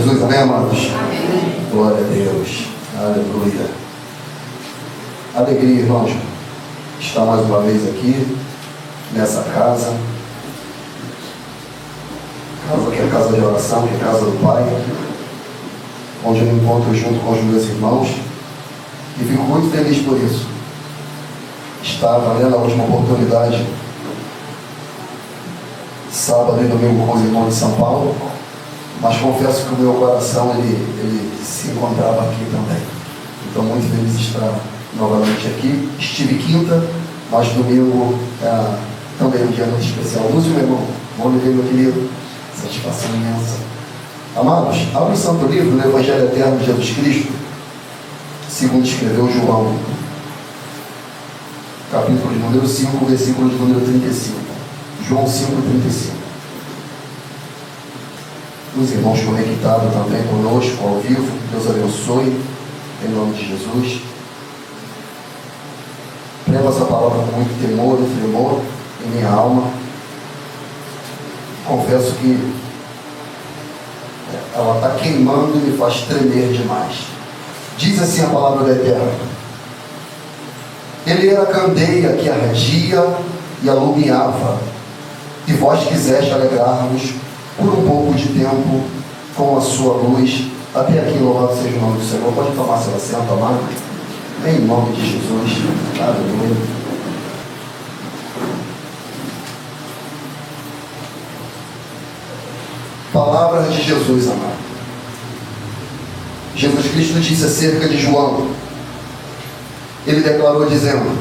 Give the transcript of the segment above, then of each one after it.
Jesus, amém, amados? Amém. Glória a Deus, aleluia. Alegria, irmãos, estar mais uma vez aqui, nessa casa que é a casa de oração, que é a casa do Pai, onde eu me encontro junto com os meus irmãos, e fico muito feliz por isso. Estava lendo a última oportunidade, sábado e domingo, com os irmãos de São Paulo, mas confesso que o meu coração ele se encontrava aqui também. Então, muito feliz de estar novamente aqui. Estive quinta, mas domingo também é um dia muito especial. Lúcio, meu irmão, bom viver, meu querido. Satisfação imensa. Amados, abre o Santo Livro do Evangelho Eterno de Jesus Cristo, segundo escreveu João, capítulo de número 5, versículo de número 35. João 5, 35. Os irmãos conectados também conosco, ao vivo, Deus abençoe, em nome de Jesus. Levo essa palavra com muito temor e tremor em minha alma. Confesso que ela está queimando e me faz tremer demais. Diz assim a palavra do Eterno: Ele era a candeia que ardia e alumiava, e vós quiseste alegrar-vos por um pouco de tempo com a sua luz. Até aqui, louvado seja o nome do Senhor. Pode tomar seu assento, amado, em nome de Jesus. Aleluia. Palavras de Jesus, amado. Jesus Cristo disse acerca de João, ele declarou dizendo: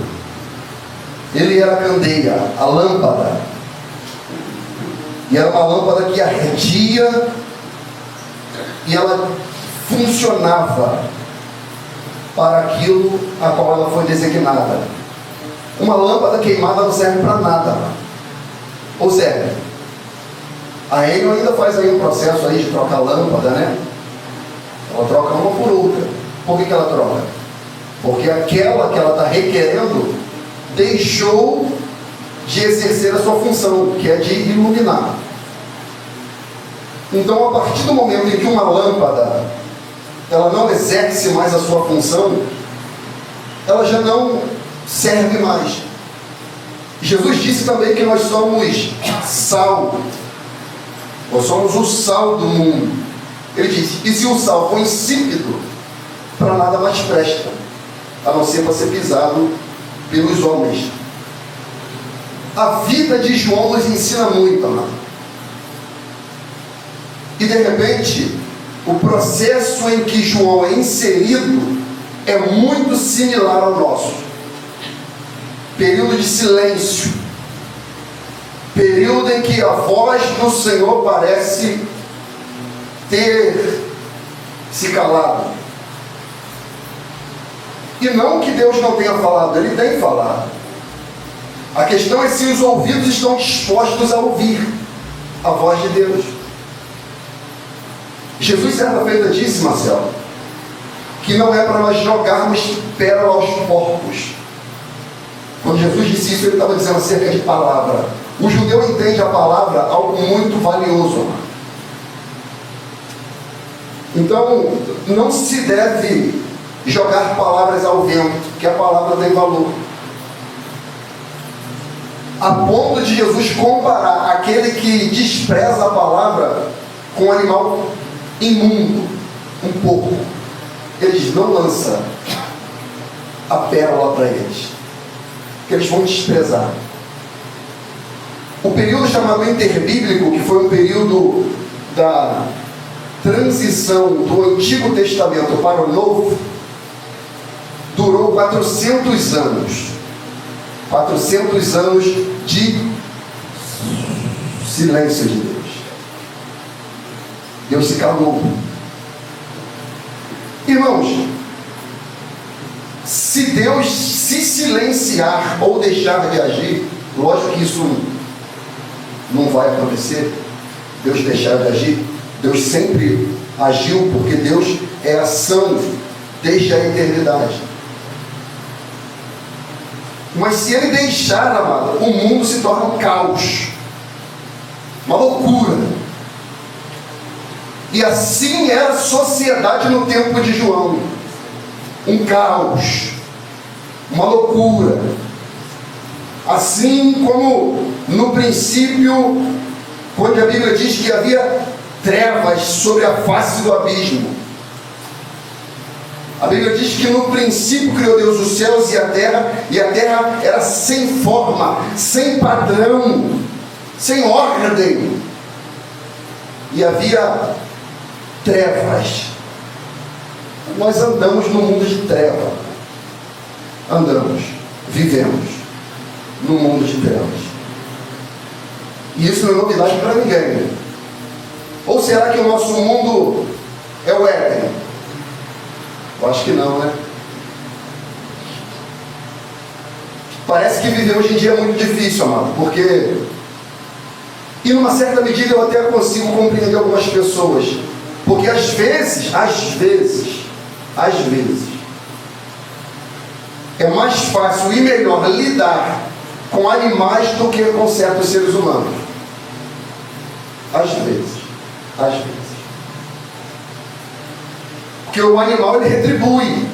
ele era a candeia, a lâmpada, e era uma lâmpada que ardia e ela funcionava para aquilo a qual ela foi designada. Uma lâmpada queimada não serve para nada, ou serve? A Enel ainda faz aí um processo aí de trocar lâmpada, né? Ela troca uma por outra. Por que ela troca? Porque aquela que ela está requerendo deixou de exercer a sua função, que é de iluminar. Então, a partir do momento em que uma lâmpada ela não exerce mais a sua função, ela já não serve mais. Jesus disse também que nós somos sal. Nós somos o sal do mundo. Ele disse: e se o sal for insípido, para nada mais presta, a não ser para ser pisado pelos homens. A vida de João nos ensina muito, amado. E de repente, o processo em que João é inserido é muito similar ao nosso. Período de silêncio, período em que a voz do Senhor parece ter se calado. E não que Deus não tenha falado, Ele tem falado. A questão é se os ouvidos estão dispostos a ouvir a voz de Deus. Jesus certa feita disse, Marcelo, que não é para nós jogarmos pérola aos porcos. Quando Jesus disse isso, ele estava dizendo acerca de palavra. O judeu entende a palavra algo muito valioso. Então, não se deve jogar palavras ao vento, que a palavra tem valor. A ponto de Jesus comparar aquele que despreza a palavra com um animal imundo, um porco. Ele diz: não lança a pérola para eles, que eles vão desprezar. O período chamado interbíblico, que foi um período da transição do Antigo Testamento para o Novo, durou 400 anos. 400 anos de silêncio de Deus. Deus se calou. Irmãos, se Deus se silenciar ou deixar de agir, lógico que isso não vai acontecer. Deus deixar de agir, Deus sempre agiu, porque Deus é ação desde a eternidade. Mas se Ele deixar, amado, o mundo se torna um caos, uma loucura. E assim era a sociedade no tempo de João. Um caos, uma loucura. Assim como no princípio, quando a Bíblia diz que havia trevas sobre a face do abismo. A Bíblia diz que no princípio criou Deus os céus e a terra era sem forma, sem padrão, sem ordem. E havia trevas. Nós andamos no mundo de trevas. Andamos, vivemos no mundo de trevas. E isso não é novidade para ninguém. Ou será que o nosso mundo é o Éden? Eu acho que não, né? Parece que viver hoje em dia é muito difícil, amado, porque... E numa certa medida eu até consigo compreender algumas pessoas. Porque às vezes, é mais fácil e melhor lidar com animais do que com certos seres humanos. Às vezes. Porque o animal, ele retribui.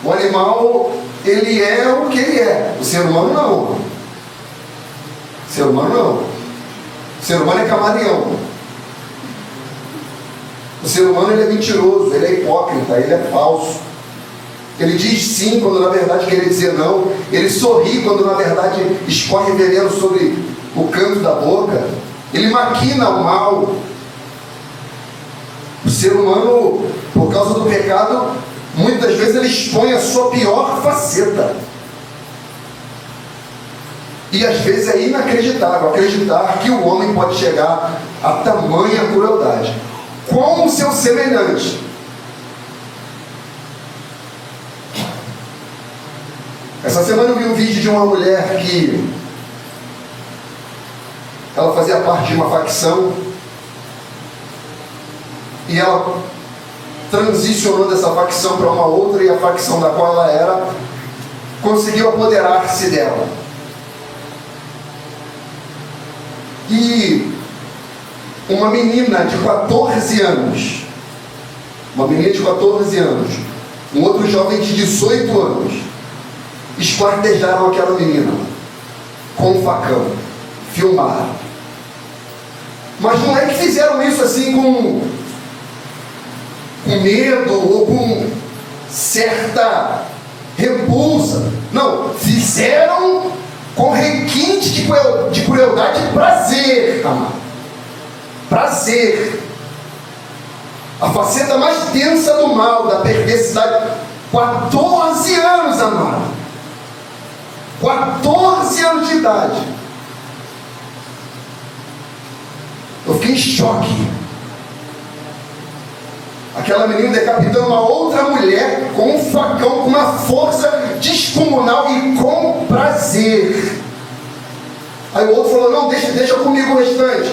O animal, ele é o que ele é. O ser humano não. O ser humano é camaleão. O ser humano, ele é mentiroso, ele é hipócrita, ele é falso. Ele diz sim quando na verdade quer dizer não. Ele sorri quando na verdade escorre veneno sobre o canto da boca. Ele maquina o mal. O ser humano, por causa do pecado, muitas vezes ele expõe a sua pior faceta. E às vezes é inacreditável acreditar que o homem pode chegar a tamanha crueldade com o seu semelhante. Essa semana eu vi um vídeo de uma mulher que ela fazia parte de uma facção e ela transicionou dessa facção para uma outra, e a facção da qual ela era conseguiu apoderar-se dela. E uma menina de 14 anos, um outro jovem de 18 anos, esquartejaram aquela menina com um facão, filmaram. Mas não é que fizeram isso assim com medo ou com certa repulsa. Não, fizeram com requinte de crueldade e prazer, amado. Prazer. A faceta mais densa do mal, da perversidade. 14 anos, amado. 14 anos de idade. Eu fiquei em choque. Aquela menina decapitando uma outra mulher com um facão, com uma força descomunal e com prazer. Aí o outro falou: não, deixa comigo o restante.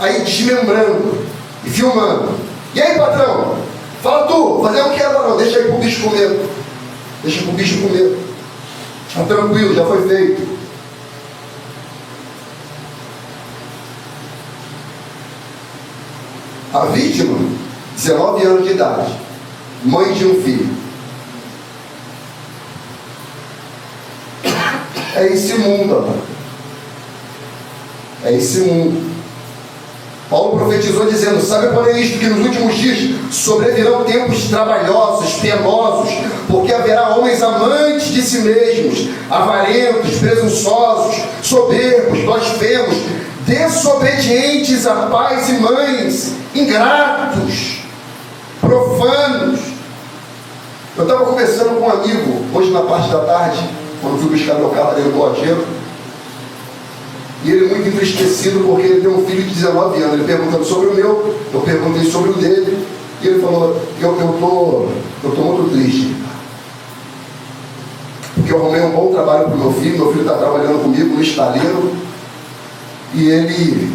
Aí desmembrando e filmando. E aí, patrão? Fala tu, fazer o que ela não? Deixa aí pro bicho comer. Tá tranquilo, já foi feito. A vítima, 19 anos de idade, mãe de um filho. É esse mundo, amor. É esse mundo. Paulo profetizou dizendo: sabe, porém, isto, que nos últimos dias sobrevirão tempos trabalhosos, penosos, porque haverá homens amantes de si mesmos, avarentos, presunçosos, soberbos, blasfemos, desobedientes a pais e mães, ingratos, profanos. Eu estava conversando com um amigo hoje na parte da tarde, quando fui buscar meu carro ali no Cordeiro, e ele muito entristecido porque ele tem um filho de 19 anos. Ele perguntando sobre o meu, eu perguntei sobre o dele, e ele falou: eu tô muito triste, porque eu arrumei um bom trabalho para o meu filho está trabalhando comigo no estaleiro, e ele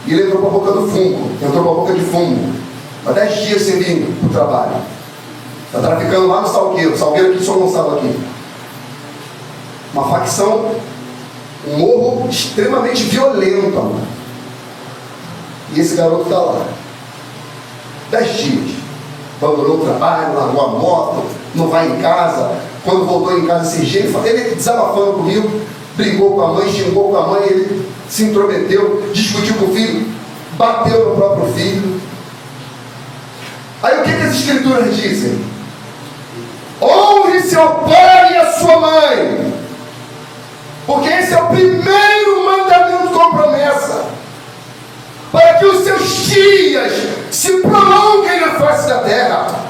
entrou para a boca do fumo, de fumo, há 10 dias sem vir para o trabalho. Está traficando lá no Salgueiro aqui de São Gonçalo aqui. Uma facção, um morro extremamente violento, amor. E esse garoto está lá. 10 dias. Abandonou o trabalho, largou a moto, não vai em casa. Quando voltou em casa esses dias, ele desabafando comigo, brigou com a mãe, xingou com a mãe, ele se intrometeu, discutiu com o filho, bateu no próprio filho. Aí o que as escrituras dizem? Honre seu pai e a sua mãe, porque esse é o primeiro mandamento com promessa, para que os seus dias se prolonguem na face da terra.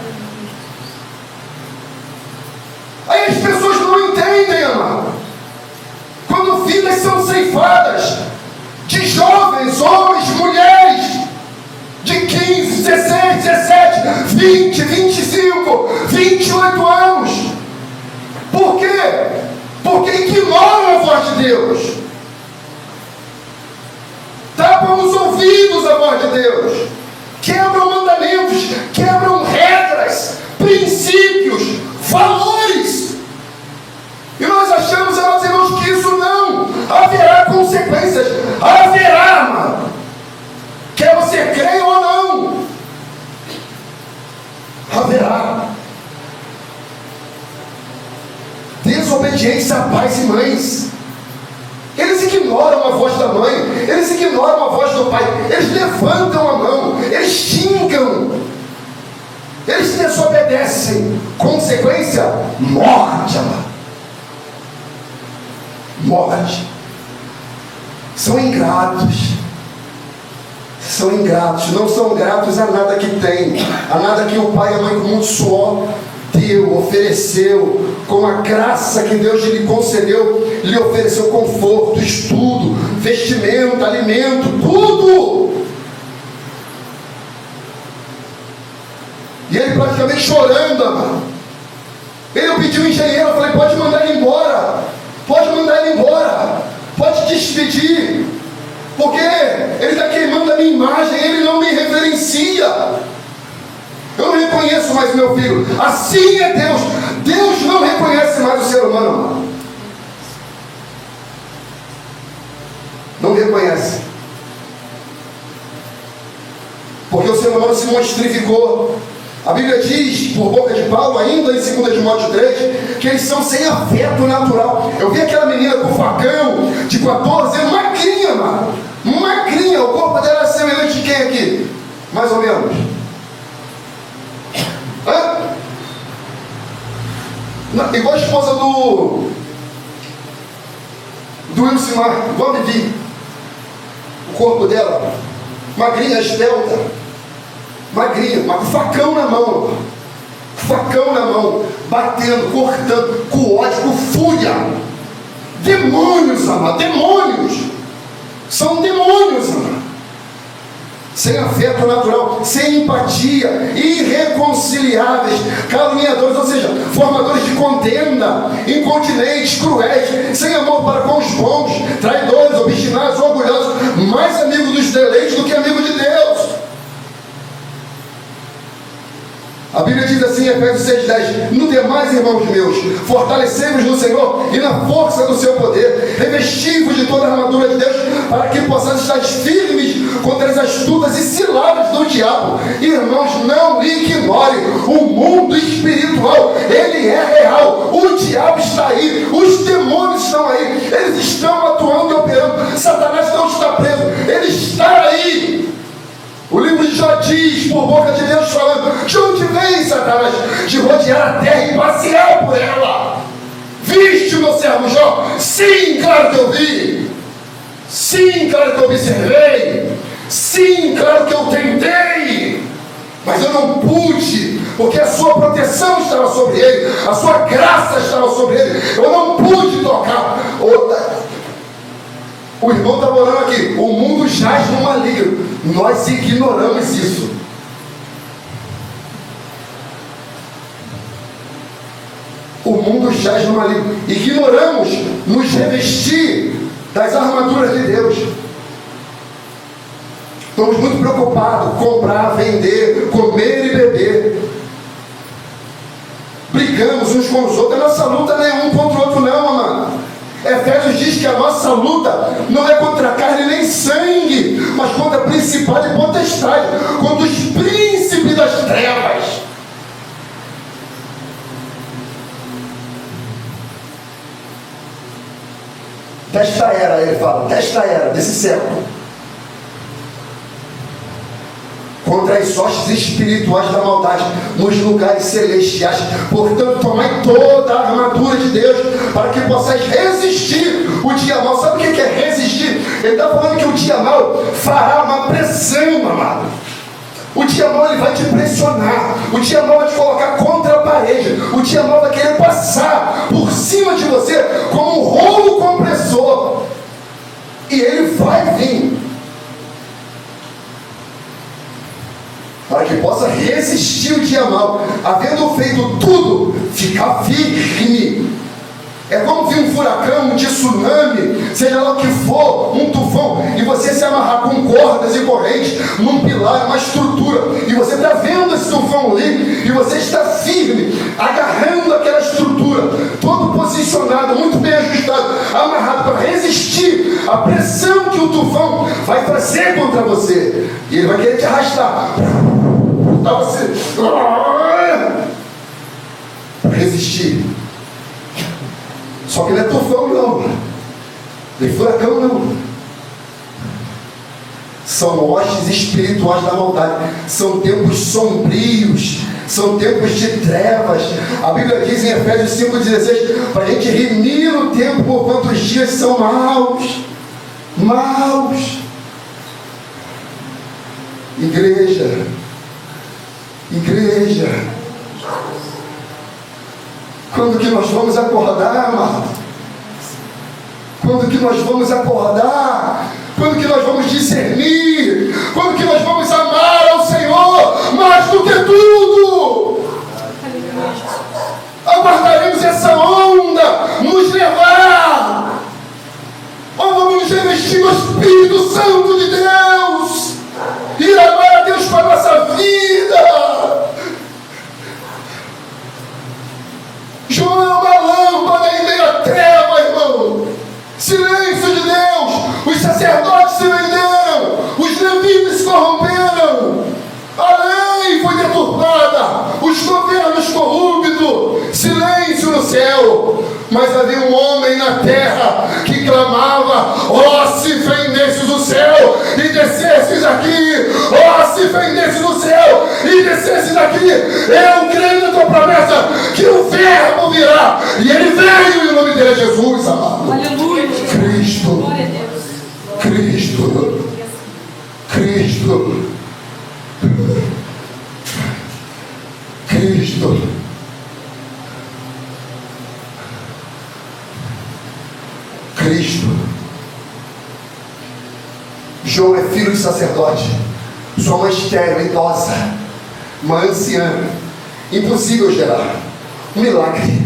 Aí as pessoas não entendem, amado. Quando vidas são ceifadas, de jovens, homens, mulheres, de 15, 16, 17, 20, 25, 28 anos. Por quê? Porque ignoram a voz de Deus. Tapam os ouvidos à voz de Deus. Quebram mandamentos, quebram regras, princípios, valores. E nós achamos, amados irmãos, que isso não haverá consequências. Haverá, mano. Quer você creia ou não, haverá. Desobediência a pais e mães. Eles ignoram a voz da mãe, eles ignoram a voz do pai, eles levantam a mão, eles xingam, eles desobedecem. Consequência, morte, amado. Morte. São ingratos. São ingratos, não são gratos a nada que tem, a nada que o pai e a mãe com muito suor deu, ofereceu, com a graça que Deus lhe concedeu, lhe ofereceu conforto, estudo, vestimento, alimento, tudo. E ele praticamente chorando, amado. Ele pediu o engenheiro, eu falei, pode mandar ele embora, pode despedir, porque ele está queimando a minha imagem, ele não me reverencia. Eu não reconheço mais meu filho. Assim é Deus. Deus não reconhece mais o ser humano, amado. Não reconhece. Porque o ser humano se monstrificou. A Bíblia diz, por boca de Paulo, ainda em 2 Timóteo 3, que eles são sem afeto natural. Eu vi aquela menina com facão de 14 anos, magrinha, mano. Magrinha, o corpo dela é semelhante de quem aqui? Mais ou menos. Hã? Igual a esposa do Wilson, igual a Vivi. O corpo dela, magrinha, esbelta. Magrinha, mas com facão na mão. Facão na mão, batendo, cortando, com ódio, com fúria. Demônios, amado, demônios. São demônios, amado. Sem afeto natural, sem empatia, irreconciliáveis, caluniadores, ou seja, formadores de contenda, incontinentes, cruéis, sem amor para com os bons, traidores, obstinados, orgulhosos, mais amigos dos deleites do que amigos de Deus. A Bíblia diz assim em Efésios 6,10: no demais, irmãos meus, fortalecei-vos no Senhor e na força do seu poder, revesti-vos de toda a armadura de Deus, para que possais estar firmes contra as astutas e ciladas do diabo. Irmãos, não ignore o mundo espiritual, ele é real, o diabo está aí, os demônios estão aí, eles estão atuando e operando. Satanás não está preso, ele está aí. O livro de Jó diz, por boca de Deus falando: de onde vem, Satanás? De rodear a terra e passear por ela. Viste o meu servo Jó? Sim, claro que eu vi. Sim, claro que eu observei. Sim, claro que eu tentei. Mas eu não pude, porque a sua proteção estava sobre ele, a sua graça estava sobre ele. Eu não pude tocar. O irmão está orando aqui: o mundo jaz no maligno. Nós ignoramos isso. O mundo jaz no maligno. Ignoramos nos revestir das armaduras de Deus. Estamos muito preocupados com comprar, vender, comer e beber. Brigamos uns com os outros. A nossa luta não é um contra o outro, não, amado. Efésios diz que a nossa luta não é contra carne nem sangue, mas contra principado e potestade, contra os príncipes das trevas. Desta era, ele fala, desta era, desse século, contra as hostes espirituais da maldade nos lugares celestiais. Portanto, tomai toda a armadura de Deus para que possais resistir o dia mau. Sabe o que é resistir? Ele está falando que o dia mau fará uma pressão, amado. O dia mau ele vai te pressionar. O dia mau vai te colocar contra a parede. O dia mau vai querer passar por cima de você como um rolo compressor. E ele vai vir para que possa resistir o dia mau, havendo feito tudo, ficar firme. É como vir um furacão, um tsunami, seja lá o que for, um tufão, e você se amarrar com cordas e correntes num pilar, uma estrutura, e você está vendo esse tufão ali, e você está firme, agarrando aquela estrutura, todo posicionado, muito bem ajustado, amarrado para resistir à pressão que o tufão vai fazer contra você, e ele vai querer te arrastar. Para você resistir. Só que não é tufão não, não é furacão não, são hostes espirituais da maldade, são tempos sombrios, são tempos de trevas. A Bíblia diz em Efésios 5,16 para a gente remir o tempo, porquanto os dias são maus. Igreja, quando que nós vamos acordar, amado? Quando que nós vamos acordar? Quando que nós vamos discernir? Quando que nós vamos amar ao Senhor mais do que tudo? Aguardaremos essa onda nos levar, ou vamos nos revestir do Espírito Santo de Deus e amar a Deus com a nossa vida? João é uma lâmpada em meio à treva, irmão. Silêncio de Deus. Os sacerdotes se venderam, os levitas se corromperam, a lei foi deturpada, os governos corruptos, silêncio no céu. Mas havia um homem na terra que clamava: ó, se fendesses o céu e descesses aqui, ó, se fendesses o céu e descesses aqui. Eu creio na tua promessa que o verbo virá, e ele veio, e o nome dele é Jesus, amado. Aleluia. Cristo. Glória a Deus. Cristo. João é filho de sacerdote, sua mãe estéril, idosa, uma anciã, impossível gerar. Um milagre.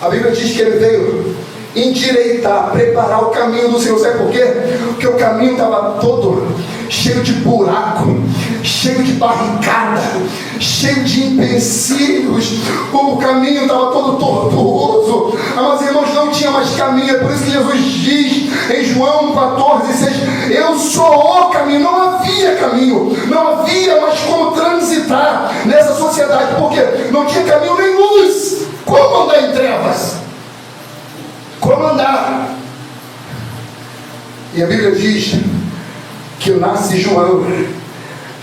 A Bíblia diz que ele veio endireitar, preparar o caminho do Senhor. Sabe por quê? Porque o caminho estava todo cheio de buraco, cheio de barricada, cheio de empecilhos. O caminho estava todo tortuoso. Mas irmãos, não tinha mais caminho. É por isso que Jesus diz em João 14,6: eu sou o caminho. Não havia caminho, não havia mais como transitar nessa sociedade, porque não tinha caminho nem luz. Como andar em trevas? Como andar? E a Bíblia diz que nasce João,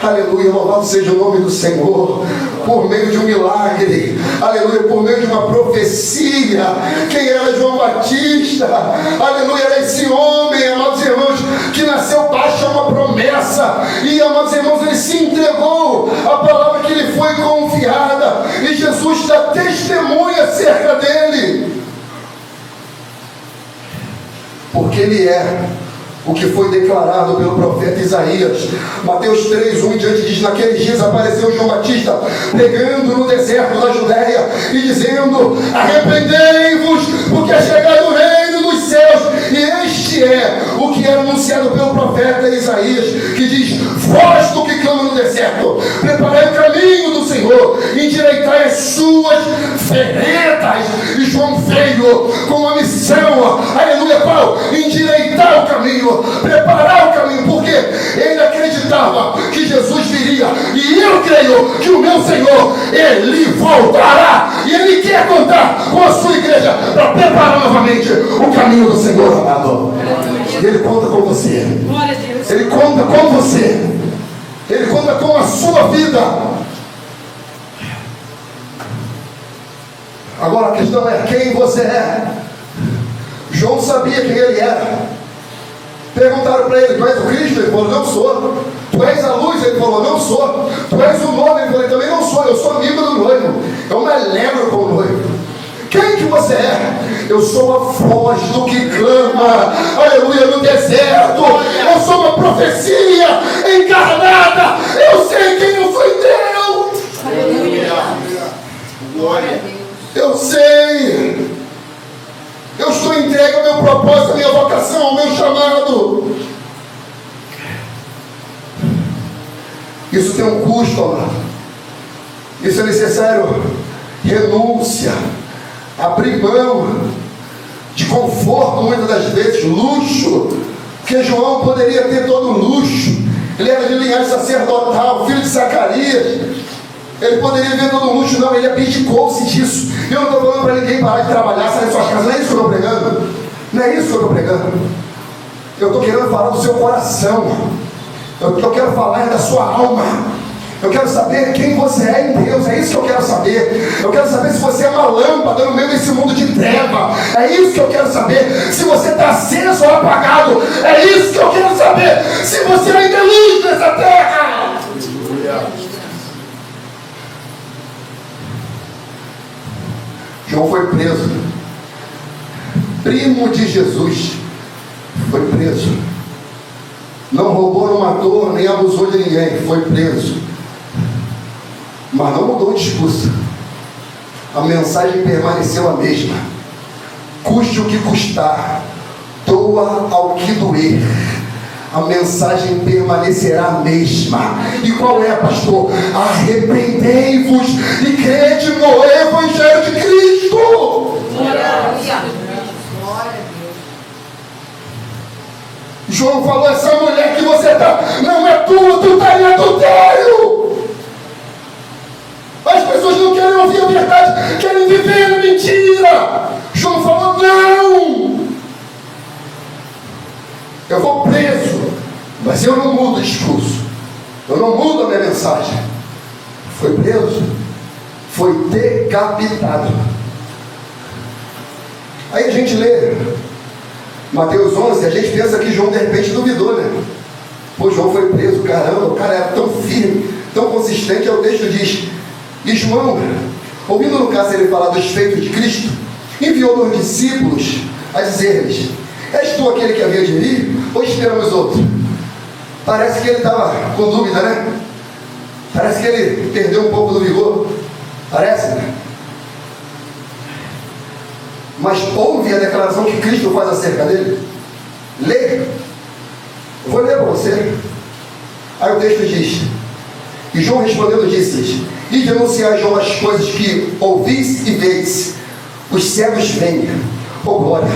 aleluia, louvado seja o nome do Senhor, por meio de um milagre, aleluia, por meio de uma profecia. Quem era João Batista? Aleluia, era esse homem, amados irmãos, que nasceu baixo a uma promessa, e amados irmãos, ele se entregou à palavra que lhe foi confiada, e Jesus dá testemunha acerca dele, porque ele é o que foi declarado pelo profeta Isaías. Mateus 3:1 em diante diz: naqueles dias apareceu João Batista pregando no deserto da Judéia e dizendo: arrependei-vos, porque é chegado o reino dos céus, e este é o que que era anunciado pelo profeta Isaías, que diz: voz do que clama no deserto, preparai o caminho do Senhor, endireitai as suas veredas. E João veio com uma missão, aleluia, qual? Endireitar o caminho, preparar o caminho, porque ele acreditava que Jesus viria, e eu creio que o meu Senhor, ele voltará, e ele quer contar com a sua igreja para preparar novamente o caminho do Senhor, amado. Ele conta com você, ele conta com você, ele conta com a sua vida. Agora a questão é quem você é. João sabia quem ele era. Perguntaram para ele: tu és o Cristo? Ele falou: não sou. Tu és a luz? Ele falou: não sou. Tu és o noivo? Ele falou: também não sou. Eu sou amigo do noivo, eu me alegro com o noivo. Quem que você é? Eu sou a voz do que clama, aleluia, no deserto. Eu sou uma profecia encarnada. Eu sei quem eu sou em Deus. Aleluia. Glória a Deus. Eu sei. Eu estou entregue ao meu propósito, à minha vocação, ao meu chamado. Isso tem um custo, amado. Isso é necessário renúncia, abrir mão de conforto, muitas das vezes, luxo. Porque João poderia ter todo o luxo. Ele era de linhagem sacerdotal, filho de Zacarias. Ele poderia ver todo o luxo, não, ele abdicou-se disso. Eu não estou falando para ninguém parar de trabalhar, sair de suas casas, não é isso que eu estou pregando. Não é isso que eu estou pregando. Eu estou querendo falar do seu coração. Eu quero falar da sua alma. Eu quero saber quem você é em Deus. É isso que eu quero saber. Eu quero saber se você é uma lâmpada no meio desse mundo de treva. É isso que eu quero saber. Se você está aceso ou apagado. É isso que eu quero saber. Se você ainda é luz nessa terra. João foi preso. Primo de Jesus foi preso. Não roubou, não matou, nem abusou de ninguém. Foi preso. Mas não mudou o discurso. A mensagem permaneceu a mesma. Custe o que custar, doa ao que doer, a mensagem permanecerá a mesma. E qual é, pastor? Arrependei-vos e crede no Evangelho de Cristo. Glória a Deus. João falou: essa mulher que você está, não é tua, tu está em adultério. As pessoas não querem ouvir a verdade, querem viver na mentira. João falou: não. Eu vou preso, mas eu não mudo o discurso. Eu não mudo a minha mensagem. Foi preso, foi decapitado. Aí a gente lê Mateus 11, a gente pensa que João de repente duvidou, né? Pô, João foi preso, caramba, o cara era tão firme, tão consistente. Aí o texto diz: e João, ouvindo no caso ele falar dos feitos de Cristo, enviou os discípulos a dizer-lhes: és tu aquele que havia de vir, ou esperamos outro? Parece que ele estava com dúvida, né? Parece que ele perdeu um pouco do vigor. Parece, né? Mas ouve a declaração que Cristo faz acerca dele. Lê. Eu vou ler para você. Aí o texto diz: e João respondendo disse-lhes: e denunciai João as coisas que ouvis e veis. Os cegos vêm, oh glória.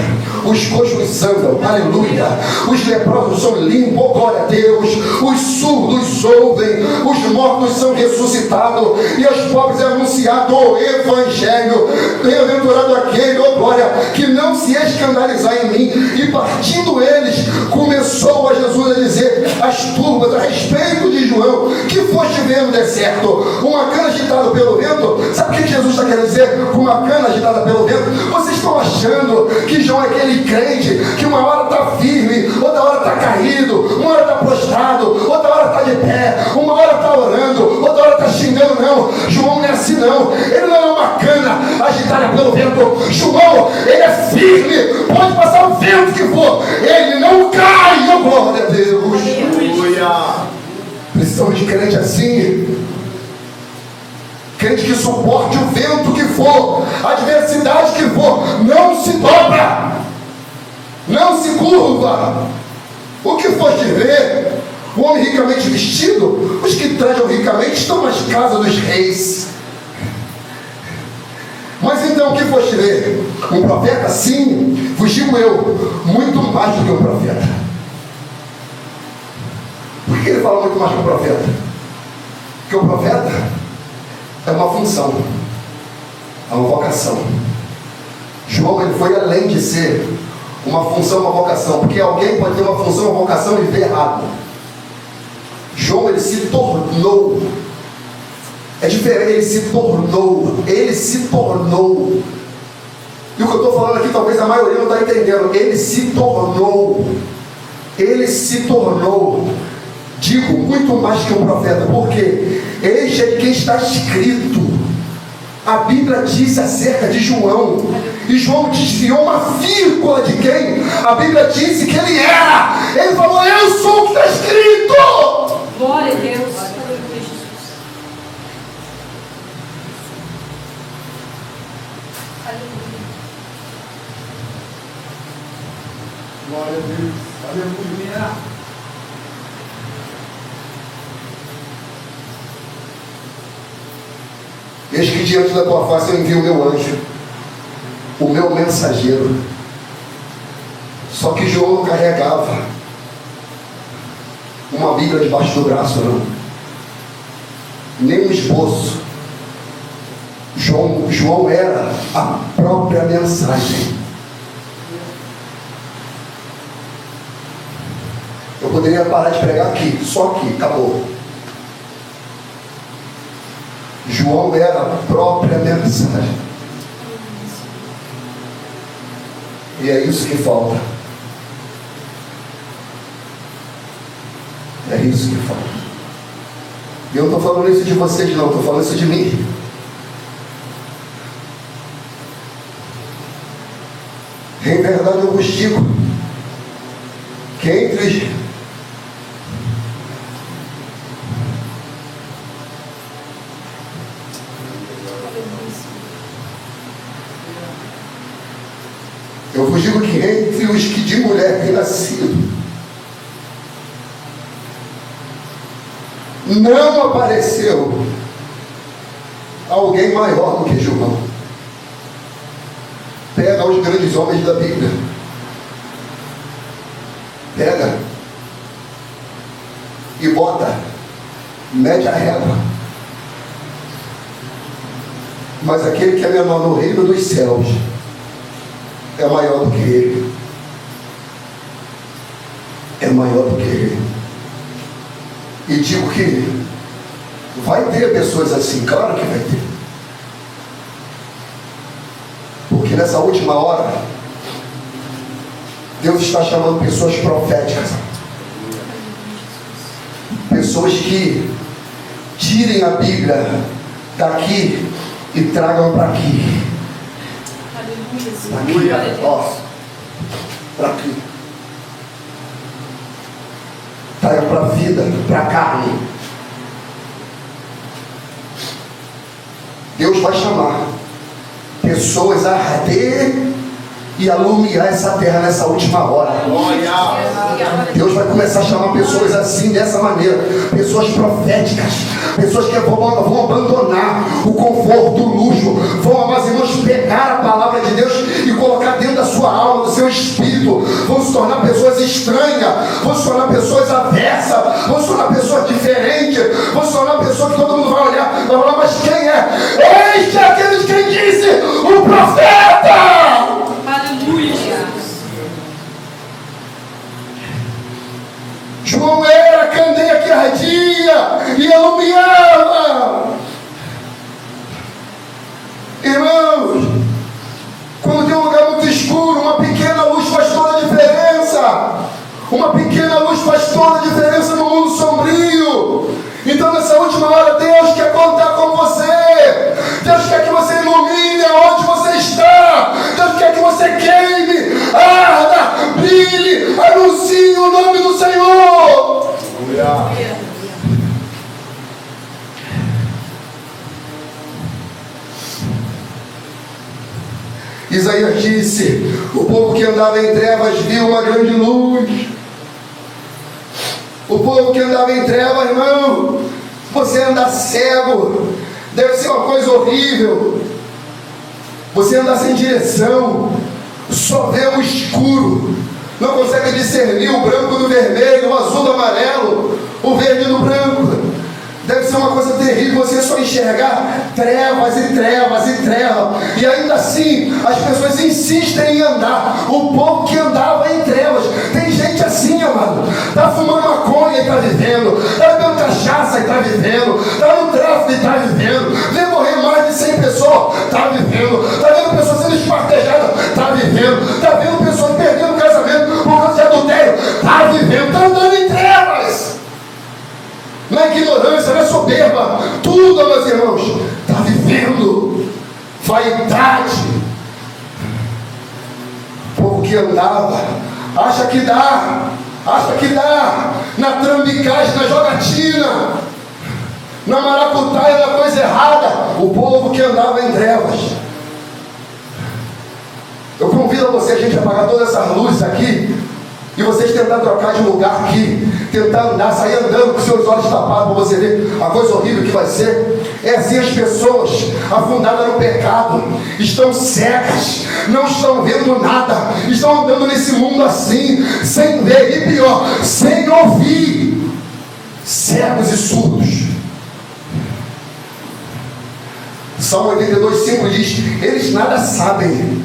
Os coxos andam, aleluia. Os leprosos são limpos, oh glória a Deus. Os surdos ouvem, os mortos são ressuscitados, e aos pobres é anunciado o Evangelho. Bem-aventurado aquele, oh glória, que não se escandalizar em mim. E partindo eles, começou a Jesus a dizer às turmas a respeito de João: que foste ver no deserto? Uma cana agitada pelo vento? Sabe o que Jesus está querendo dizer com uma cana agitada pelo vento? Vocês estão achando que João é aquele crente que uma hora está firme, outra hora está caído, uma hora está prostrado, outra hora está de pé, uma hora está orando, outra hora está xingando? Não, João não é assim não. Ele não é uma cana agitada pelo vento. João, ele é firme, pode passar o vento que for, ele não cai. Oh, glória a Deus. Aleluia. Precisamos de crente assim. Crente que suporte o vento que for, a adversidade que for, não se dobra, não se curva. O que foste ver? O homem ricamente vestido? Os que trajam ricamente estão nas casas dos reis. Mas então o que foste ver? Um profeta? Sim, vos digo eu, muito mais do que um profeta. Por que ele fala muito mais que um profeta? Porque o profeta é uma função, é uma vocação. João, ele foi além de ser uma função, uma vocação, porque alguém pode ter uma função, uma vocação e ver errado. João, ele se tornou, é diferente, ele se tornou. E o que eu estou falando aqui, talvez a maioria não está entendendo. Ele se tornou, digo, muito mais que um profeta, porque eis de quem está escrito. A Bíblia diz acerca de João, e João desviou uma vírgula de quem? A Bíblia disse que ele era. Ele falou, eu sou o que está escrito. Glória a Deus. Glória a Deus. Aleluia. Eis que diante da tua face eu envio o meu anjo, o meu mensageiro. Só que João não carregava uma Bíblia debaixo do braço, não. Nem um esboço. João era a própria mensagem. Eu poderia parar de pregar aqui, só aqui, acabou. João era a própria mensagem. E é isso que falta. É isso que falta. E eu não estou falando isso de vocês, não, estou falando isso de mim. Em verdade eu vos digo que entre os que de mulher têm nascido, não apareceu alguém maior do que João. Pega os grandes homens da Bíblia, pega e bota, mede a régua. Mas aquele que é menor no reino dos céus é maior do que ele. É maior do que ele. E digo que vai ter pessoas assim, claro que vai ter. Porque nessa última hora, Deus está chamando pessoas proféticas. Pessoas que tirem a Bíblia daqui e tragam para aqui. Aqui, ó, para aqui. Traga para a vida, para a carne. Deus vai chamar pessoas a arder e alumiar essa terra nessa última hora. Deus vai começar a chamar pessoas assim, dessa maneira, pessoas proféticas, pessoas que vão abandonar o conforto, o luxo, vão, amados irmãos, pegar a palavra de Deus e colocar dentro da sua alma, do seu espírito, vão se tornar pessoas estranhas, vão se tornar pessoas aversas, vão se tornar pessoas diferentes, vão se tornar pessoas que todo mundo vai olhar, vai falar, mas quem é? Este é aquele de quem disse, o profeta! João era a candeia que ardia e iluminava. Irmãos, quando tem um lugar muito escuro, uma pequena luz faz toda a diferença. Uma pequena luz faz toda a diferença no mundo sombrio. Então nessa última hora, Deus quer contar com você. Deus quer que você ilumine aonde você está. Deus quer que você queime, arda, brilhe, anuncie o nome do Senhor. Isaías disse: o povo que andava em trevas viu uma grande luz. O povo que andava em trevas, irmão, você andar cego, deve ser uma coisa horrível. Você andar sem direção, só vê o escuro, não consegue discernir o branco do vermelho, o azul do amarelo, o verde do branco. Deve ser uma coisa terrível você só enxergar trevas e trevas e trevas. E ainda assim, as pessoas insistem em andar. O povo que andava em trevas. Tem gente assim, amado. Está fumando maconha e está vivendo. Está bebendo cachaça e está vivendo. Está no tráfico e está vivendo. Vê morrer mais de 100 pessoas. Está vivendo. Está vendo pessoas sendo espartejadas. Está vivendo. Está vendo pessoas perdendo o casamento por causa de adultério. Está vivendo. Está andando em trevas. Na ignorância, na soberba, tudo, meus irmãos, está vivendo vaidade. O povo que andava, acha que dá, na trambicagem, na jogatina, na maracutaia, na coisa errada. O povo que andava em trevas. Eu convido a você, a gente, a apagar todas essas luzes aqui. E vocês tentar trocar de lugar aqui, tentar andar, sair andando com seus olhos tapados para você ver a coisa horrível que vai ser. É assim, as pessoas afundadas no pecado estão cegas, não estão vendo nada, estão andando nesse mundo assim, sem ver, e pior, sem ouvir, cegos e surdos. Salmo 82:5 diz: eles nada sabem,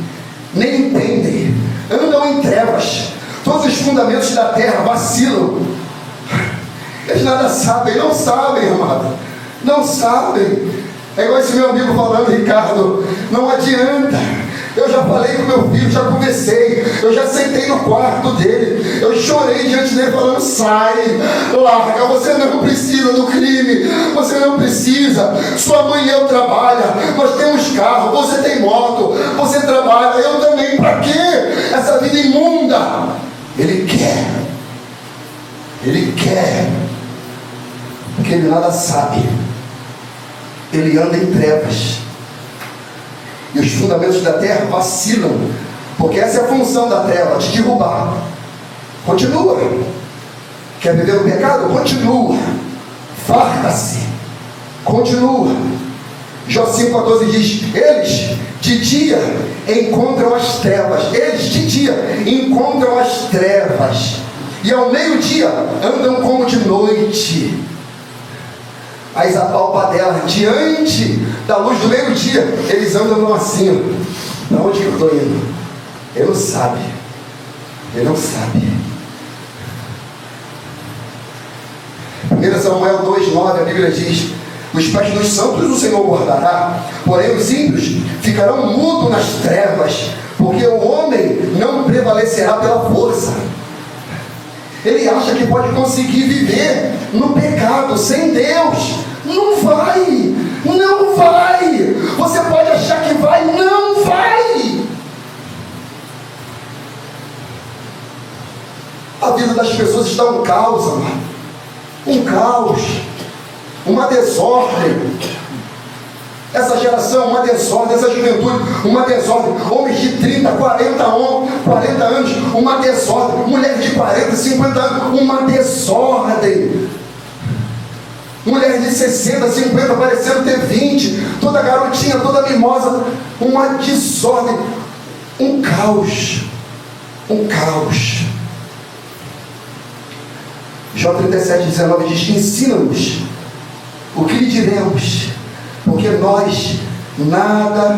nem entendem, andam em trevas. Todos os fundamentos da terra vacilam. Eles nada sabem, não sabem, amado. Não sabem. É igual esse meu amigo falando, Ricardo. Não adianta. Eu já falei com meu filho, já conversei. Eu já sentei no quarto dele. Eu chorei diante dele falando: sai, larga. Você não precisa do crime. Você não precisa. Sua mãe e eu trabalham. Nós temos carro. Você tem moto. Você trabalha. Eu também. Para quê? Essa vida imunda. Ele quer, porque ele nada sabe, ele anda em trevas, e os fundamentos da terra vacilam, porque essa é a função da treva, te derrubar. Continua, quer viver no pecado? Continua, farta-se, continua. Jó 5,14 diz: eles de dia encontram as trevas, e ao meio-dia andam como de noite. As apalpadelas, diante da luz do meio-dia, eles andam assim. Para onde que eu estou indo? Ele não sabe. 1 Samuel 2,9, a Bíblia diz: os pés dos santos o Senhor guardará, porém os ímpios ficarão mudos nas trevas, porque o homem não prevalecerá pela força. Ele acha que pode conseguir viver no pecado sem Deus. Não vai. Você pode achar que vai, não vai. A vida das pessoas está um caos, amado. Um caos. Uma desordem. Essa geração, uma desordem. Essa juventude, uma desordem. Homens de 30, 40 anos, uma desordem. Mulheres de 40, 50 anos, uma desordem. Mulheres de 60, 50, parecendo ter 20. Toda garotinha, toda mimosa. Uma desordem. Um caos. Jó 37:19 diz: ensina-nos o que lhe diremos, porque nós nada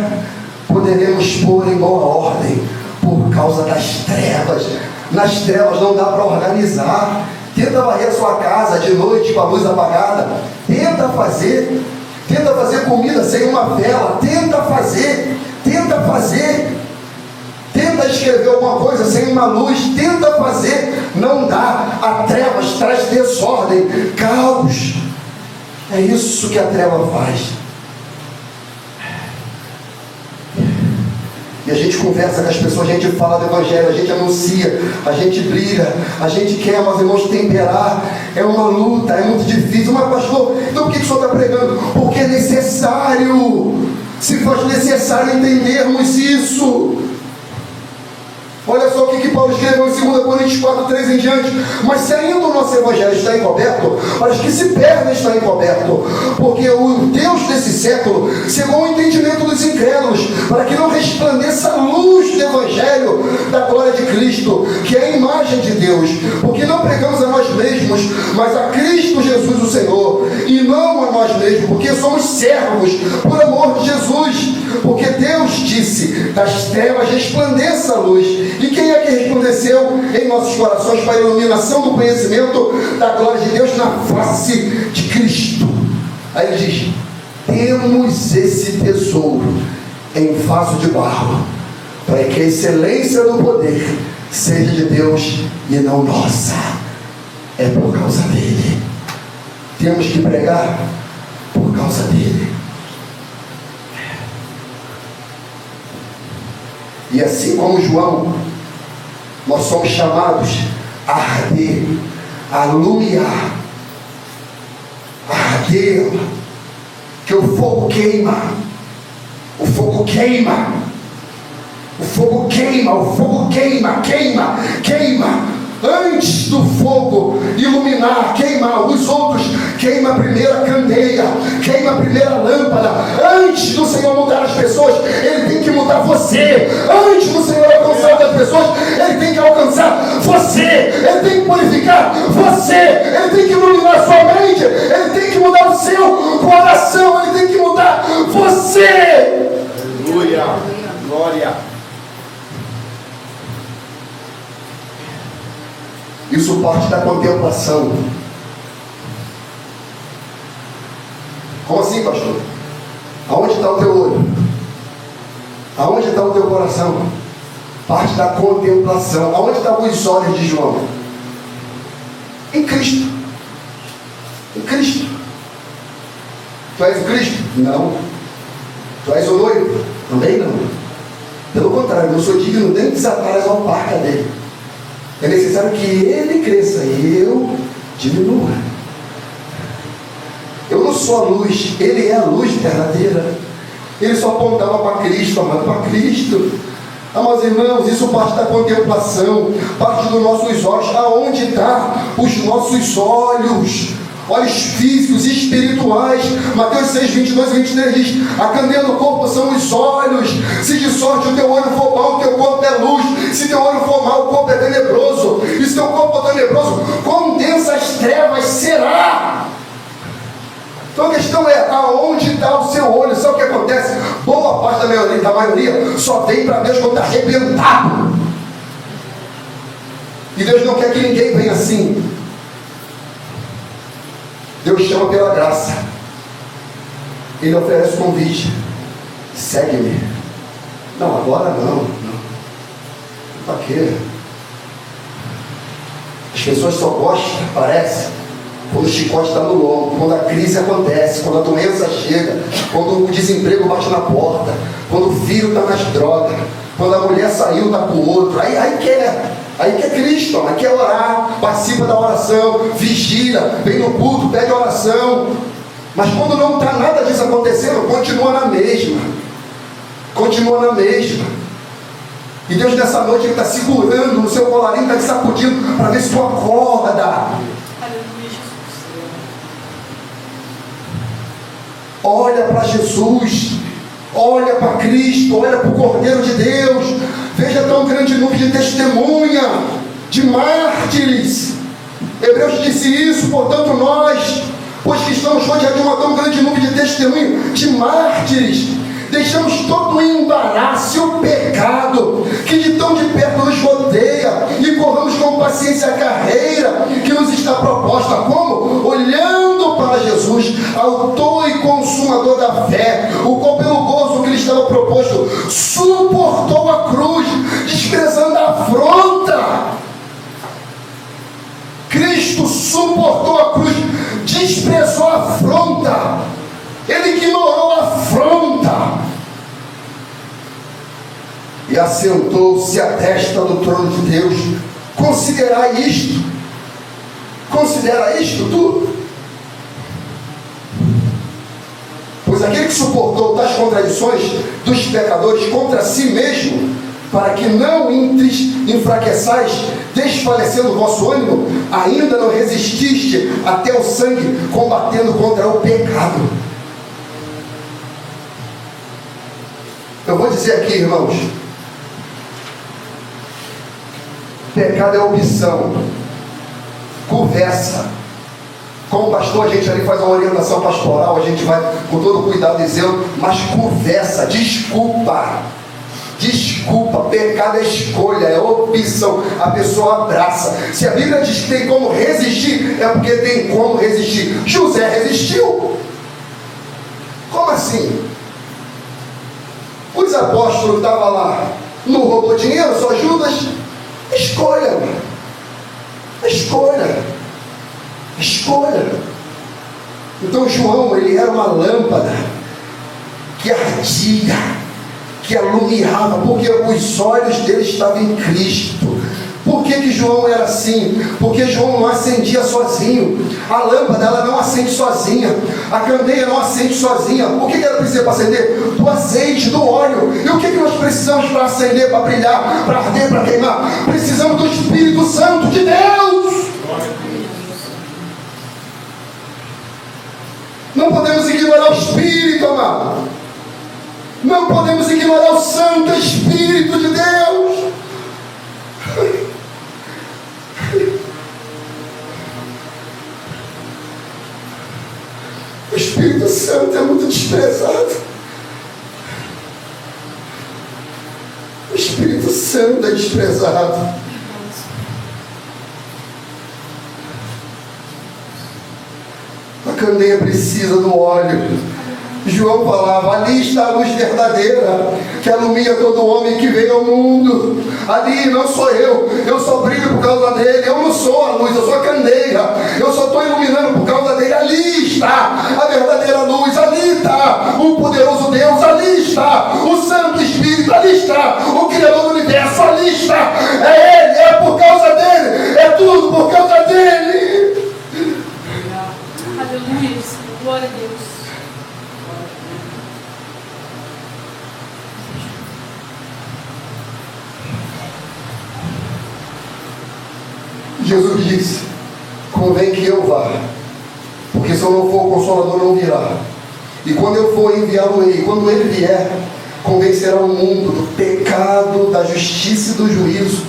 poderemos pôr em boa ordem por causa das trevas. Nas trevas não dá para organizar. Tenta varrer a sua casa de noite com a luz apagada. Tenta fazer comida sem uma vela. Tenta fazer. Tenta escrever alguma coisa sem uma luz. Tenta fazer. Não dá. A trevas traz desordem, caos. É isso que a treva faz. E a gente conversa com as pessoas, a gente fala do Evangelho, a gente anuncia, a gente brilha, a gente quer, meus irmãos, temperar. É uma luta, é muito difícil. Mas pastor, então por que o senhor está pregando? Porque é necessário. Se faz necessário entendermos isso. Olha só o que Paulo escreveu em 2 Coríntios 4, 3 em diante. Mas se ainda o nosso evangelho está encoberto, para os que se perdem está encoberto, porque o Deus desse século cegou o entendimento dos incrédulos, para que não resplandeça a luz do evangelho da glória de Cristo, que é a imagem de Deus. Porque não pregamos a nós mesmos, mas a Cristo Jesus o Senhor, e não a nós mesmos, porque somos servos por amor de Jesus. Porque Deus disse: das trevas resplandeça a luz. E quem é que resplandeceu em nossos corações para a iluminação do conhecimento da glória de Deus na face de Cristo? Aí ele diz: temos esse tesouro em vaso de barro, para que a excelência do poder seja de Deus e não nossa. É por causa dele. Temos que pregar por causa dele. E assim como João, nós somos chamados a arder, a alumiar, a arder, que o fogo queima, o fogo queima, o fogo queima, o fogo queima, queima, queima. Antes do fogo iluminar, queimar os outros, queima a primeira candeia, queima a primeira lâmpada. Antes do Senhor mudar as pessoas, Ele tem que mudar você. Antes do Senhor alcançar as pessoas, Ele tem que alcançar você. Ele tem que purificar você. Ele tem que iluminar a sua mente. Ele tem que mudar o seu coração. Ele tem que mudar você. Aleluia, glória. Isso parte da contemplação. Como assim, pastor? Aonde está o teu olho? Aonde está o teu coração? Parte da contemplação. Aonde estavam os olhos de João? Em Cristo. Em Cristo. Tu és o Cristo? Não. Tu és o noivo? Também não. Pelo contrário, eu não sou digno nem de desatar as alparcas dele. É necessário que ele cresça e eu diminua. Eu não sou a luz, ele é a luz verdadeira. Ele só apontava para Cristo, amado, para Cristo. Amados irmãos, isso parte da contemplação, parte dos nossos olhos. Aonde estão os nossos olhos? Olhos físicos e espirituais. Mateus 6, 22 e 23 diz: a candeia do corpo são os olhos. Se de sorte o teu olho for mau, o teu corpo é luz. Se teu olho for mau, o corpo é tenebroso. E se teu corpo for tenebroso, quão densas trevas será? Então a questão é: aonde está o seu olho? Sabe o que acontece? Boa parte da maioria só vem para Deus quando está arrebentado. E Deus não quer que ninguém venha assim. Deus chama pela graça. Ele oferece um convite: segue-me. Não, agora não. Para quê? As pessoas só gostam, parece, quando o chicote está no lombo, quando a crise acontece, quando a doença chega, quando o desemprego bate na porta, quando o filho está nas drogas, quando a mulher saiu, está com o outro. Aí quer Cristo, aí quer orar, participa da oração, vigila, vem no culto, pede oração. Mas quando não está nada disso acontecendo, continua na mesma. Continua na mesma. E Deus nessa noite Ele está segurando no seu colarinho, está te sacudindo para ver se tu acorda. Olha para Jesus, olha para Cristo, olha para o Cordeiro de Deus. Veja tão grande número de testemunha, de mártires. Hebreus disse isso, portanto nós, pois que estamos rodeados de uma tão grande número de testemunha, de mártires, deixamos todo o embaraço e o pecado que de tão de perto nos rodeia e corramos com paciência a carreira que nos está proposta. Como? Olhando para Jesus, autor e consumador da fé, o qual pelo gozo que lhe estava proposto suportou a cruz, desprezando a afronta. Cristo suportou a cruz, desprezou a afronta. Ele ignorou a afronta e assentou-se à destra do trono de Deus. Considerai isto. Considera isto tudo. Pois aquele que suportou tais contradições dos pecadores contra si mesmo, para que não entres, enfraqueçais, desfalecendo o vosso ânimo, ainda não resististe até o sangue, combatendo contra o pecado. Eu vou dizer aqui, irmãos, pecado é opção, conversa. Como pastor, a gente ali faz uma orientação pastoral, a gente vai com todo cuidado e zelo, mas conversa, desculpa, pecado é escolha, é opção, a pessoa abraça. Se a Bíblia diz que tem como resistir, é porque tem como resistir. José resistiu. Como assim? Os apóstolos estavam lá, não roubou dinheiro, só Judas. Escolha. Então João, ele era uma lâmpada que ardia, que alumiava, porque os olhos dele estavam em Cristo. Por que João era assim? Porque João não acendia sozinho. A lâmpada, ela não acende sozinha. A candeia não acende sozinha. O que ela precisa para acender? Do azeite, do óleo. E o que nós precisamos para acender, para brilhar, para arder, para queimar? Precisamos do Espírito Santo de Deus. Não podemos ignorar o Espírito, amado. Não podemos ignorar o Santo Espírito de Deus. O Espírito Santo é muito desprezado. O Espírito Santo é desprezado. A candeia precisa do óleo. João falava, ali está a luz verdadeira, que alumia todo homem que veio ao mundo. Ali não sou eu só brilho por causa dele. Eu não sou a luz, eu sou a candeia. Eu só estou iluminando por causa dele. Ali está a verdadeira luz, ali está o poderoso Deus, ali está o Santo Espírito, ali está o Criador do Universo, ali está. É Ele, é por causa dele, é tudo por causa dele. Aleluia, glória a Deus. Jesus disse, convém que eu vá, porque se eu não for, o Consolador não virá. E quando eu for, enviá-lo-ei. Quando ele vier, convencerá o mundo do pecado, da justiça e do juízo.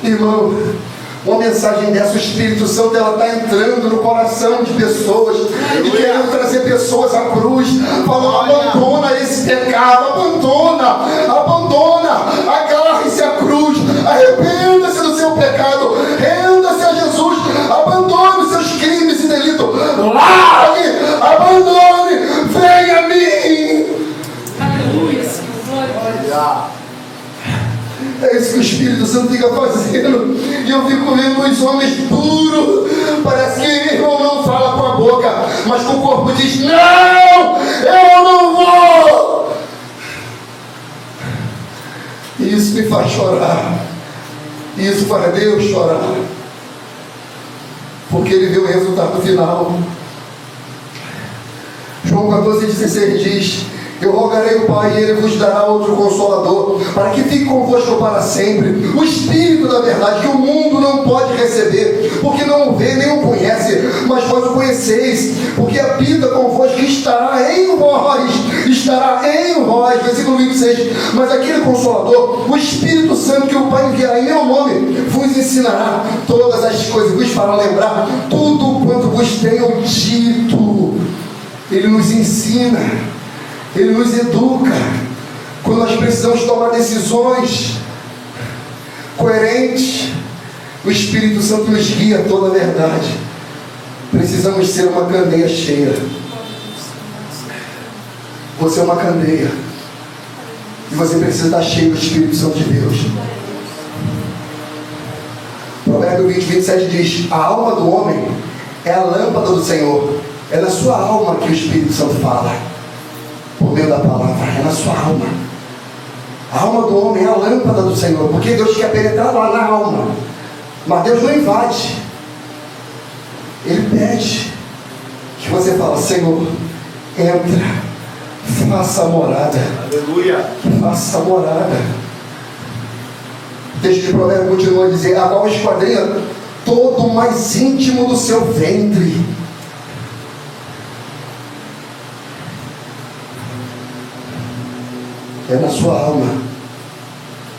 Irmão, uma mensagem dessa, o Espírito Santo, ela está entrando no coração de pessoas e querendo trazer pessoas à cruz, falando, abandona esse pecado, abandona, agarre-se à cruz, arrependa-se do seu pecado, renda-se a Jesus, abandone os seus crimes e delitos, largue, abandone, venha a mim. Aleluia, glória. É isso que o Espírito Santo fica fazendo. E eu fico vendo os homens duros. Parece que irmão não fala com a boca, mas com o corpo diz, não, eu não vou. E isso me faz chorar. E isso faz Deus chorar. Porque ele vê o resultado final. João 14,16 diz, eu rogarei o Pai e Ele vos dará outro Consolador, para que fique convosco para sempre, o Espírito da verdade, que o mundo não pode receber, porque não o vê nem o conhece, mas vós o conheceis, porque habita convosco e estará em vós, versículo 26, mas aquele Consolador, o Espírito Santo que o Pai enviará em meu nome, vos ensinará todas as coisas, vos fará lembrar tudo quanto vos tenho dito. Ele nos ensina, Ele nos educa. Quando nós precisamos tomar decisões coerentes, o Espírito Santo nos guia a toda a verdade. Precisamos ser uma candeia cheia. Você é uma candeia. E você precisa estar cheio do Espírito Santo de Deus. Provérbio 20:27 diz, a alma do homem é a lâmpada do Senhor. É na sua alma que o Espírito Santo fala. Por meio da palavra, é na sua alma. A alma do homem é a lâmpada do Senhor, porque Deus quer penetrar lá na alma, mas Deus não invade. Ele pede que você fale, Senhor, entra, faça morada. Aleluia. Faça morada. O texto de Provérbios continua a dizer: a qual esquadrinha todo o mais íntimo do seu ventre. É na sua alma.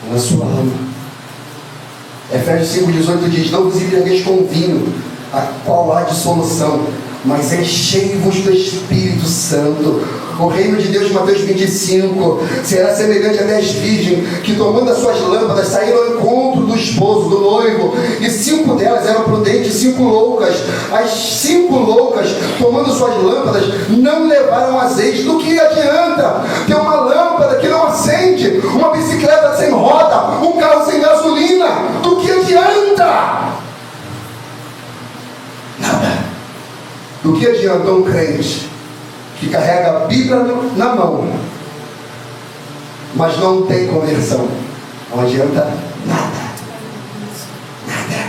É na sua alma. Efésios 5,18 diz: não vos embriagueis com vinho, a qual há dissolução, mas enchei-vos do Espírito Santo. O reino de Deus, Mateus 25, será semelhante a 10 virgens que, tomando as suas lâmpadas, saíram ao encontro do esposo, do noivo, e 5 delas eram prudentes, 5 loucas. As 5 loucas, tomando suas lâmpadas, não levaram azeite. Do que adianta ter uma lâmpada que não acende, uma bicicleta sem roda, um carro sem gasolina? Do que adianta? Nada. Do que adianta um crente que carrega a Bíblia na mão, mas não tem conversão? Não adianta nada. Nada.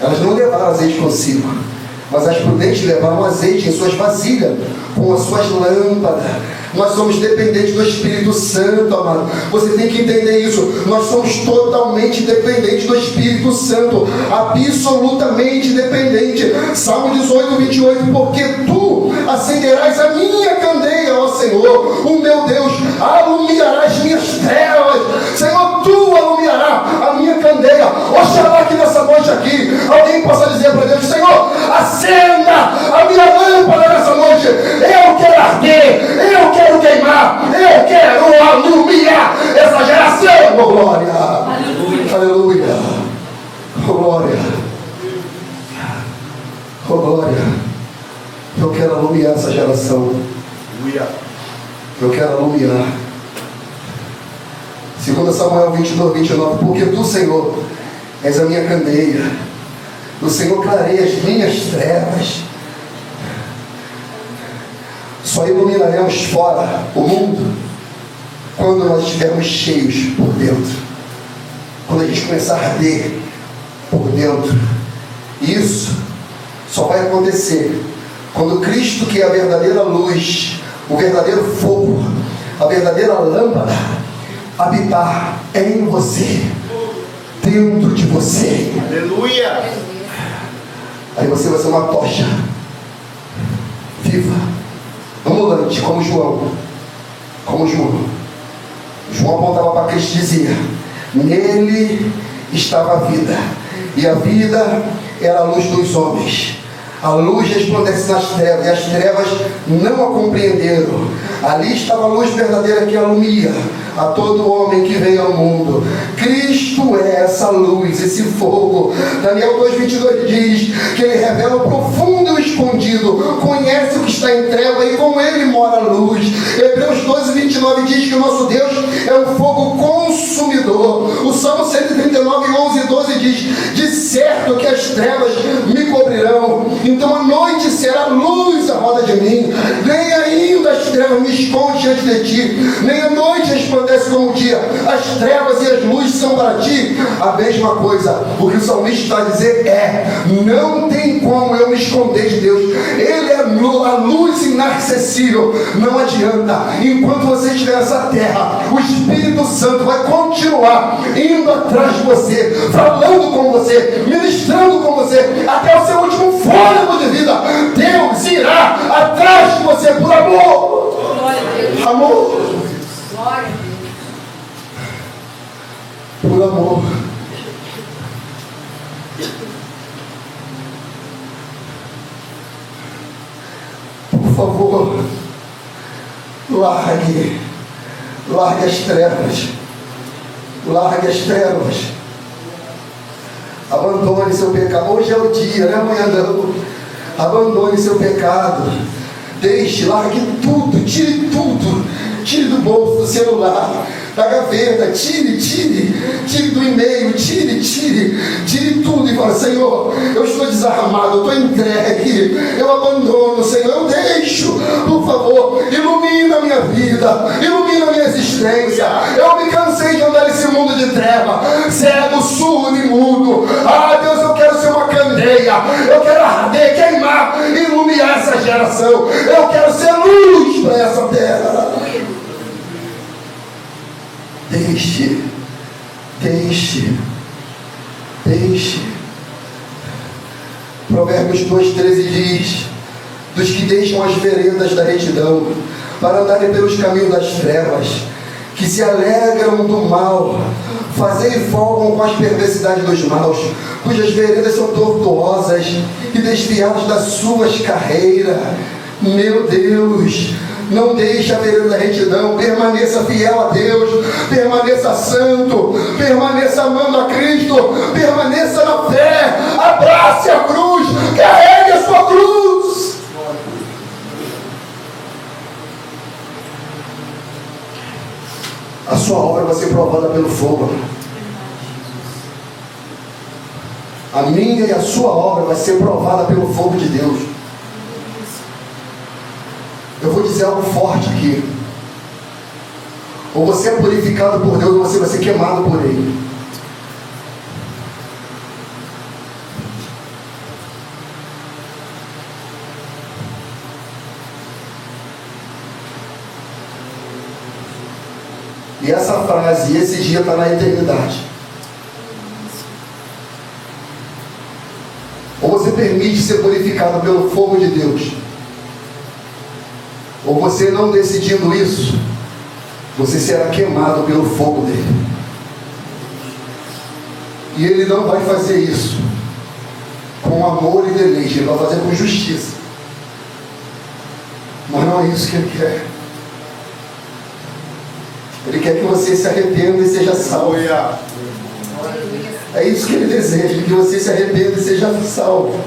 Elas não levaram azeite consigo, mas as prudentes levaram azeite em suas vasilhas, com as suas lâmpadas. Nós somos dependentes do Espírito Santo, amado. Você tem que entender isso. Nós somos totalmente dependentes do Espírito Santo, absolutamente dependente. Salmo 18, 28: porque tu acenderás a minha candeia, ó Senhor, o meu Deus, alumiarás minhas trevas. Senhor, tu alumiarás a minha candeia. Oxalá que nessa noite aqui alguém possa dizer para Deus: Senhor, acenda a minha lâmpada nessa noite. Eu quero arder, eu quero queimar, eu quero alumiar essa geração. Oh, glória! Aleluia! Aleluia! Oh, glória! Oh, glória! Eu quero alumiar essa geração. Eu quero alumiar. 2 Samuel 22, 29: porque tu, Senhor, és a minha candeia, o Senhor clareia as minhas trevas. Só iluminaremos fora o mundo quando nós estivermos cheios por dentro, quando a gente começar a arder por dentro. Isso só vai acontecer quando Cristo, que é a verdadeira luz, o verdadeiro fogo, a verdadeira lâmpada, habitar em você, dentro de você. Aleluia! Aí você vai ser uma tocha viva, ambulante, como João. Como João. João apontava para Cristo e dizia: nele estava a vida, e a vida era a luz dos homens. A luz resplandece nas trevas, e as trevas não a compreenderam. Ali estava a luz verdadeira que alumia a todo homem que vem ao mundo. Cristo é essa luz, esse fogo. Daniel 2,22 diz que ele revela o profundo e o escondido, conhece o que está em treva e com ele mora a luz. Hebreus 12,29 diz que o nosso Deus é um fogo consumidor. O Salmo 139, 11 e 12 diz: de certo que as trevas me cobrirão, então a noite será luz à roda de mim. Nem ainda as trevas me escondem diante de ti, nem a noite resplandece como o dia. As trevas e as luzes são para ti a mesma coisa. O que o salmista está a dizer é: não tem como eu me esconder de Deus. Ele é a luz inacessível. Não adianta. Enquanto você estiver nessa terra, o Espírito Santo vai continuar indo atrás de você, falando com você, ministrando com você, até o seu último fôlego de vida. Deus irá atrás de você por amor. Glória a Deus. Amor. Glória a Deus. Por amor. Por favor, largue as trevas. Largue as trevas. Abandone seu pecado. Hoje é o dia, não é amanhã não. Abandone seu pecado. Deixe, largue tudo, tire tudo. Tire do bolso, do celular, da gaveta, tire do e-mail, tire tudo e fala: Senhor, eu estou desarmado, eu estou entregue, eu abandono, Senhor, eu deixo, por favor, ilumina a minha vida, ilumina a minha existência. Eu me cansei de andar nesse mundo de treva, cego, surdo e mudo. Ah, Deus, eu quero ser uma candeia, eu quero arder, queimar, iluminar essa geração. Eu quero ser luz para essa terra. Deixe. Provérbios 2,13 diz: dos que deixam as veredas da retidão para andarem pelos caminhos das trevas, que se alegram do mal, fazem e folgam com as perversidades dos maus, cujas veredas são tortuosas e desviados das suas carreiras. Meu Deus, não deixe a vereda da retidão, permaneça fiel a Deus, permaneça santo, permaneça amando a Cristo, permaneça na fé, abrace a cruz, carregue a sua cruz. A sua obra vai ser provada pelo fogo. A minha e a sua obra vai ser provada pelo fogo de Deus. Eu vou dizer algo forte aqui. Ou você é purificado por Deus, ou você vai ser queimado por Ele. E essa frase, esse dia está na eternidade. Ou você permite ser purificado pelo fogo de Deus, ou você não decidindo isso, você será queimado pelo fogo dele. E ele não vai fazer isso com amor e deleite, ele vai fazer com justiça. Mas não é isso que ele quer. Ele quer que você se arrependa e seja salvo. É isso que ele deseja, que você se arrependa e seja salvo.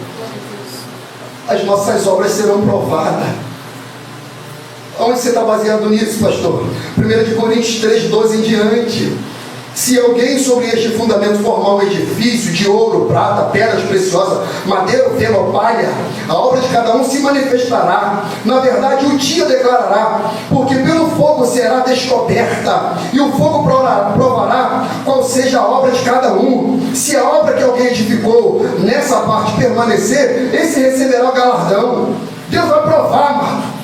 As nossas obras serão provadas. Onde você está baseado nisso, pastor? 1 Coríntios 3,12 em diante. Se alguém sobre este fundamento formar um edifício de ouro, prata, pedras preciosas, madeira, feno ou palha, a obra de cada um se manifestará. Na verdade, o dia declarará, porque pelo fogo será descoberta, e o fogo provará qual seja a obra de cada um. Se a obra que alguém edificou nessa parte permanecer, esse receberá o galardão. Deus vai provar, mano.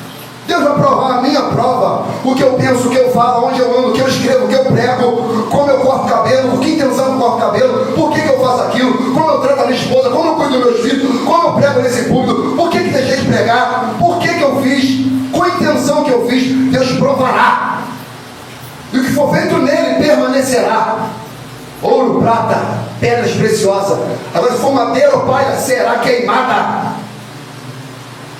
Deus vai provar a minha prova, o que eu penso, o que eu falo, onde eu ando, o que eu escrevo, o que eu prego, como eu corto cabelo, por que intenção eu corto cabelo, por que eu faço aquilo, como eu trato a minha esposa, como eu cuido dos meus filhos, como eu prego nesse público, por que deixei de pregar, por que eu fiz, com a intenção que eu fiz. Deus provará, e o que for feito nele permanecerá. Ouro, prata, pedras preciosas. Agora, se for madeira ou palha, será queimada.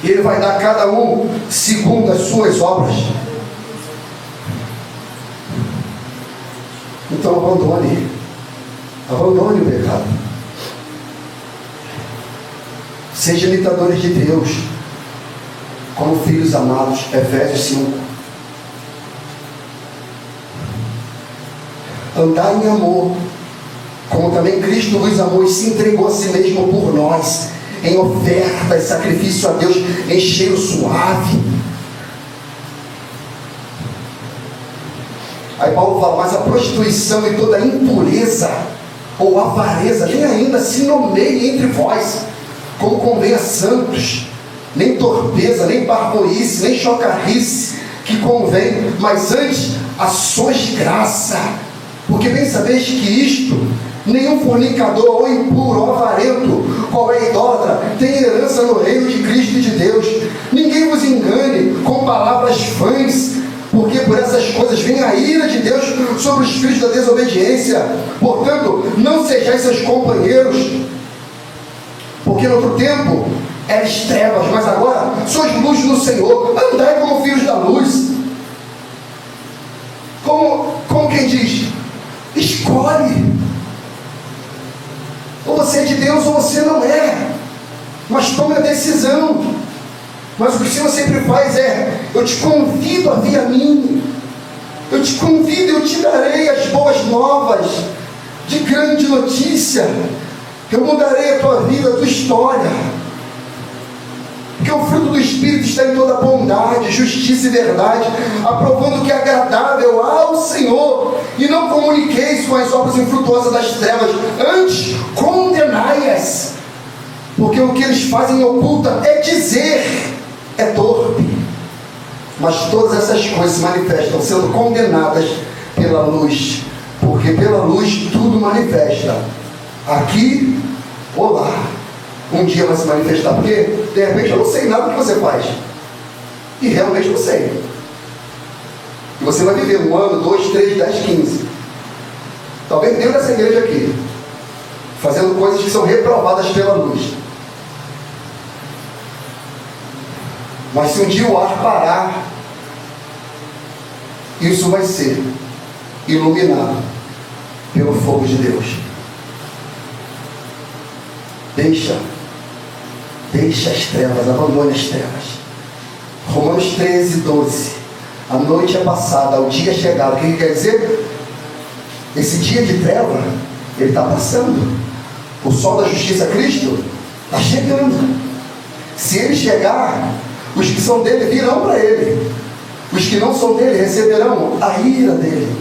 E ele vai dar a cada um segundo as suas obras. Então abandone o pecado. Seja imitadores de Deus, como filhos amados. Efésios 5. Andar em amor, como também Cristo vos amou e se entregou a si mesmo por nós, em oferta e sacrifício a Deus, em cheiro suave. Aí Paulo fala: mas a prostituição e toda impureza ou avareza nem ainda se nomeie entre vós, como convém a santos, nem torpeza, nem barborice, nem chocarrice que convém, mas antes ações graça, porque bem sabeis que isto, nenhum fornicador ou impuro ou avarento, qual é idólatra, tem herança no reino de Cristo e de Deus. Ninguém vos engane com palavras vãs, porque por essas coisas vem a ira de Deus sobre os filhos da desobediência. Portanto, não sejais seus companheiros, porque no outro tempo eres trevas, mas agora sois luz no Senhor. Andai como filhos da luz. Como quem diz: escolhe. Ou você é de Deus ou você não é. Mas tome a decisão. Mas o que o Senhor sempre faz é: eu te convido a vir a mim. Eu te convido, eu te darei as boas novas de grande notícia. Eu mudarei a tua vida, a tua história. Porque o fruto do Espírito está em toda bondade, justiça e verdade, aprovando o que é agradável ao Senhor. E não comuniqueis com as obras infrutuosas das trevas, antes condenai-as. Porque o que eles fazem em oculta é dizer, é torpe. Mas todas essas coisas se manifestam sendo condenadas pela luz. Porque pela luz tudo manifesta. Aqui ou lá. Um dia vai se manifestar. Porque de repente eu não sei nada do que você faz. E realmente eu não sei. E você vai viver 1 ano, 2, 3, 10, 15. Talvez dentro dessa igreja aqui. Fazendo coisas que são reprovadas pela luz. Mas se um dia o ar parar, isso vai ser iluminado pelo fogo de Deus. Deixa as trevas, abandone as trevas. Romanos 13, 12. A noite é passada, o dia é chegado. O que quer dizer? Esse dia de treva, ele está passando. O sol da justiça, Cristo, está chegando. Se ele chegar, os que são dele virão para ele. Os que não são dele receberão a ira dele.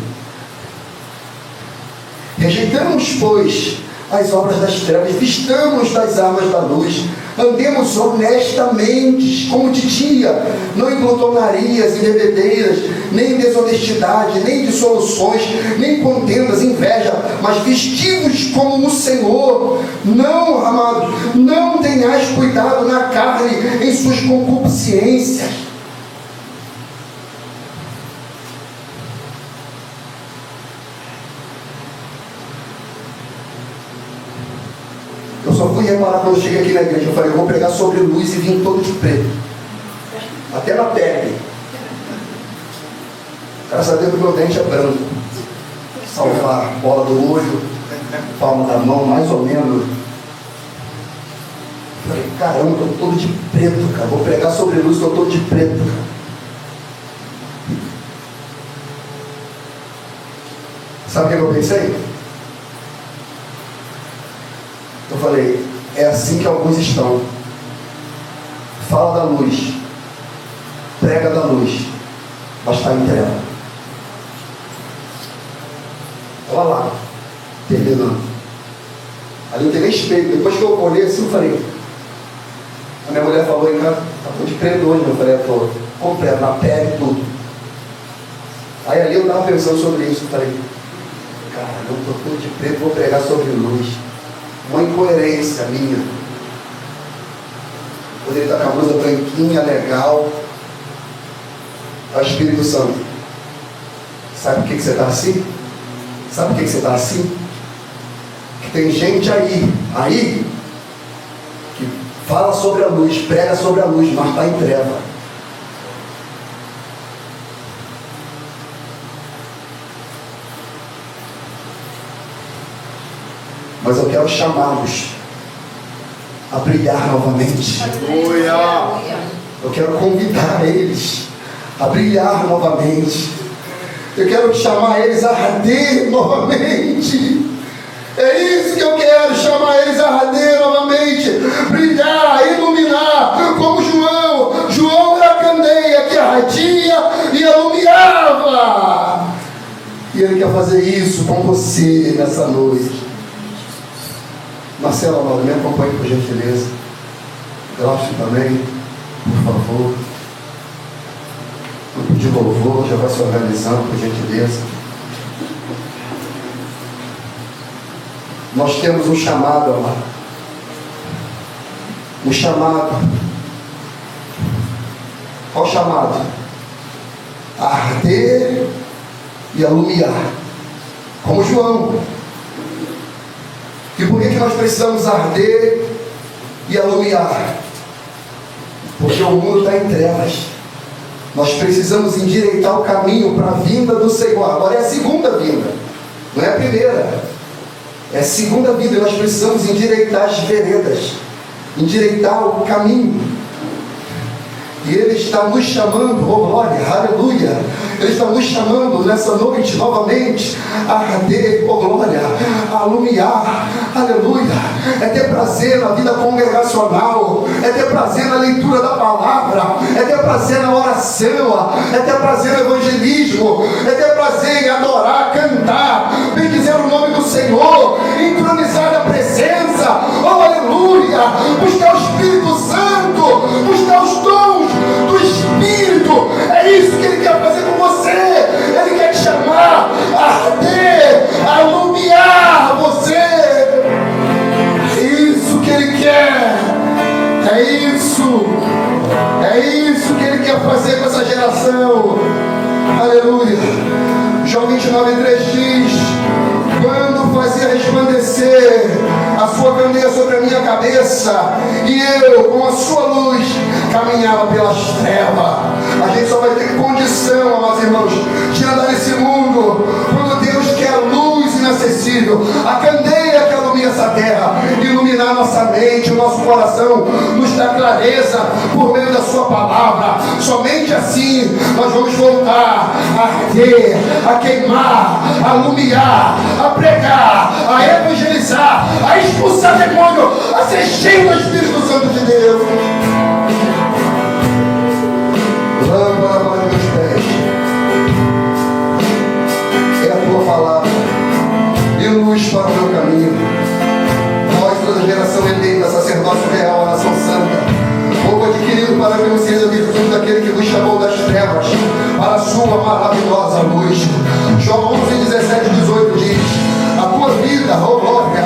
Rejeitamos, pois, as obras das trevas, vistamos das armas da luz, andemos honestamente, como de dia, não em glutonarias e bebedeiras, nem em desonestidade, nem em dissoluções, nem em contendas, inveja, mas vestidos como o Senhor. Não, amados, não tenhais cuidado na carne em suas concupiscências. Eu só fui reparar quando eu cheguei aqui na igreja. Eu falei, eu vou pregar sobre luz e vim todo de preto. Até na pele. Graças a Deus o meu dente é branco. Salvar a bola do olho, palma da mão, mais ou menos. Eu falei, caramba, eu estou todo de preto, cara. Vou pregar sobre luz que eu estou de preto, cara. Sabe o que eu pensei? Eu falei, é assim que alguns estão. Fala da luz, prega da luz, mas está em treva. Olha lá, terminando. Ali não tem nem espelho. Depois que eu olhei assim, eu falei, a minha mulher falou em casa, tá de preto hoje, eu falei, tô completo, na pele, tudo. Aí ali eu estava pensando sobre isso, eu falei, cara, eu estou todo de preto, vou pregar sobre luz. Uma incoerência minha. Poderia estar com a blusa branquinha, legal. Ao Espírito Santo. Sabe por que você está assim? Sabe por que você está assim? Que tem gente aí, que fala sobre a luz, prega sobre a luz, mas está em treva. Mas eu quero chamá-los a brilhar novamente. Aleluia. Eu quero convidar eles a brilhar novamente. Eu quero chamar eles a arder novamente. É isso que eu quero, chamar eles a arder novamente. Brilhar, iluminar, como João. João era a candeia que ardia e iluminava. E Ele quer fazer isso com você nessa noite. Marcelo, amado, me acompanhe por gentileza. Glaucio também, por favor. O de louvor já vai se organizando, por gentileza. Nós temos um chamado, amado. Um chamado. Qual chamado? A arder e a iluminar. Como João. E por que nós precisamos arder e iluminar? Porque o mundo está em trevas. Nós precisamos endireitar o caminho para a vinda do Senhor. Agora é a segunda vinda, não é a primeira. É a segunda vinda e nós precisamos endireitar as veredas, endireitar o caminho. E Ele está nos chamando, oh glória, aleluia. Ele está nos chamando nessa noite novamente a arder, oh glória, a iluminar, aleluia. É ter prazer na vida congregacional, é ter prazer na leitura da palavra, é ter prazer na oração, é ter prazer no evangelismo, é ter prazer em adorar, cantar, bendizer o nome do Senhor, entronizar na presença, oh aleluia, buscar o Espírito Santo, buscar os dons do Espírito. É isso que Ele quer fazer com você. Ele quer te chamar a arder, a Ele quer fazer com essa geração. Aleluia. João 29:3 diz: quando fazia resplandecer a sua candeia sobre a minha cabeça, e eu, com a sua luz, caminhava pelas trevas. A gente só vai ter condição, amados irmãos, de andar nesse mundo quando Deus quer luz inacessível, a candeia que ilumina essa terra, iluminar nossa mente, o nosso coração, nos dá clareza por meio da sua palavra. Somente assim nós vamos voltar a arder, a queimar, a iluminar, a pregar, a evangelizar, a expulsar demônio, a ser cheio do Espírito Santo de Deus. Lâmpada para meus pés é a tua palavra e luz para o meu caminho. Nós, toda geração eleita, sacerdócio real, a nação santa, povo adquirido para conhecer a virtude daquele que vos chamou das trevas para a sua maravilhosa luz. João 11:17-18 diz: a tua vida, ó glória,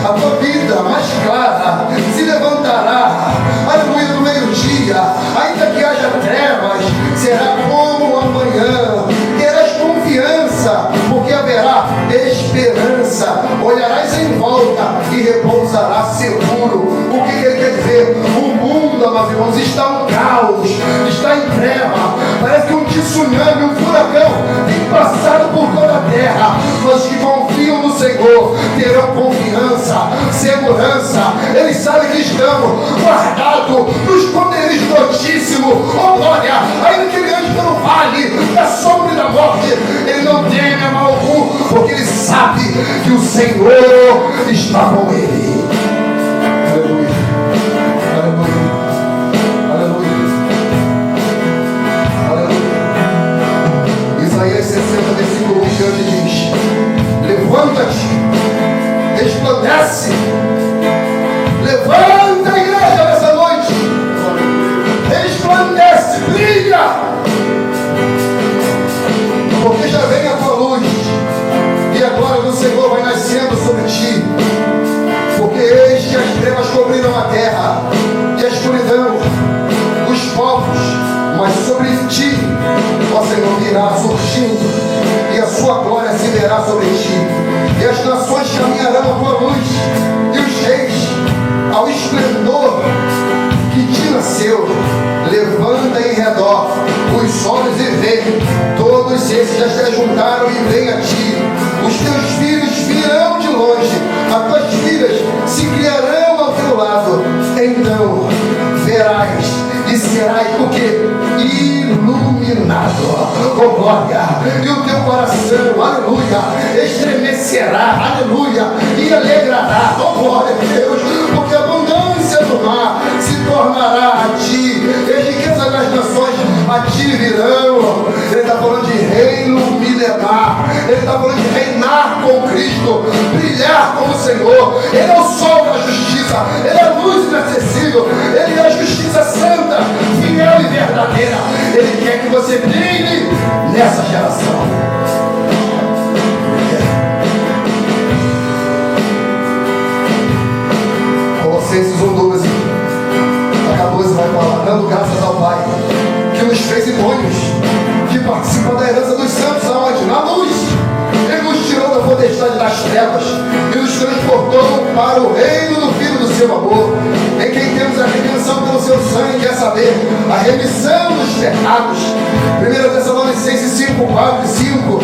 a tua vida mais clara se levantará, aleluia, no meio-dia, ainda que haja trevas, será como amanhã. Terás confiança, porque haverá esperança. Olharás em volta e repousarás seguro. O que ele quer dizer? O mundo, amados irmãos, está um caos, está em treva. Parece que um tsunami, um furacão tem passado por toda a terra. Mas que confiam no Senhor terão confiança, segurança. Eles sabem que estamos guardados no esconderijo do Altíssimo. Oh glória! Ainda que ele ande pelo vale da sombra e da morte, ele não teme a mal algum, porque ele sabe que o Senhor está com ele. Aleluia, aleluia, aleluia, aleluia. Isaías 60:1 diz: levanta-te, resplandece, levanta a igreja nessa noite, resplandece, brilha, porque já vem a tua luz e a glória do Senhor vai nascendo sobre ti. Porque eis que as trevas cobriram a terra e a escuridão os povos, mas sobre ti, ó Senhor, virá surgindo, e a sua glória se verá sobre ti, e as nações caminharão a tua luz, e os reis ao esplendor que te nasceu. Levanta em redor os olhos e vê, todos esses já se ajuntaram e vêm a ti. Os teus filhos virão de longe, as tuas filhas se criarão ao teu lado. Então verás e serás o que? Iluminado, oh glória, e o teu coração, aleluia, estremecerá, aleluia, e alegrará, oh glória de Deus, porque a abundância do mar se tornará a ti, e as riquezas das nações a ti virão. Ele está falando de reino milenar, ele está falando de reinar com Cristo, brilhar como o Senhor. Ele é o sol da justiça, ele é a luz inacessível, ele é a justiça santa, fiel e verdadeira. Ele quer que você brilhe nessa geração. Colossenses 1:12 a 14 vai falar: dando graças ao Pai que nos fez idôneos de participar da herança dos santos. Aonde? Na luz. Ele nos tirou da potestade das trevas e nos transportou para o reino do Filho do seu amor, em quem temos a redenção pelo seu sangue, quer saber, a remissão dos pecados. 1 Tessalonicenses 5:4-5.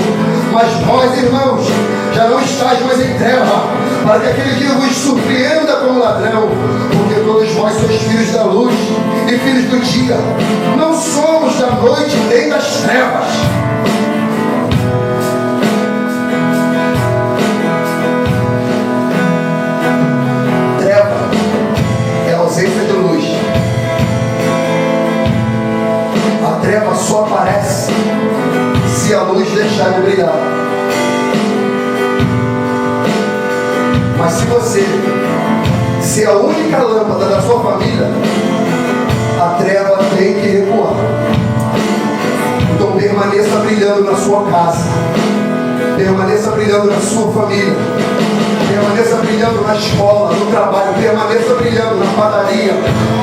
Mas vós, irmãos, já não estáis mais em treva, para que aquele dia vos surpreenda como ladrão, porque todos vós sois filhos da luz e filhos do dia. Não somos da noite nem das trevas. Treva é a ausência de luz. A treva só aparece se a luz deixar de brilhar. Mas se você ser a única lâmpada da sua família, a treva tem que recuar. Então permaneça brilhando na sua casa, permaneça brilhando na sua família, permaneça permaneça brilhando na escola, no trabalho, permaneça brilhando na padaria,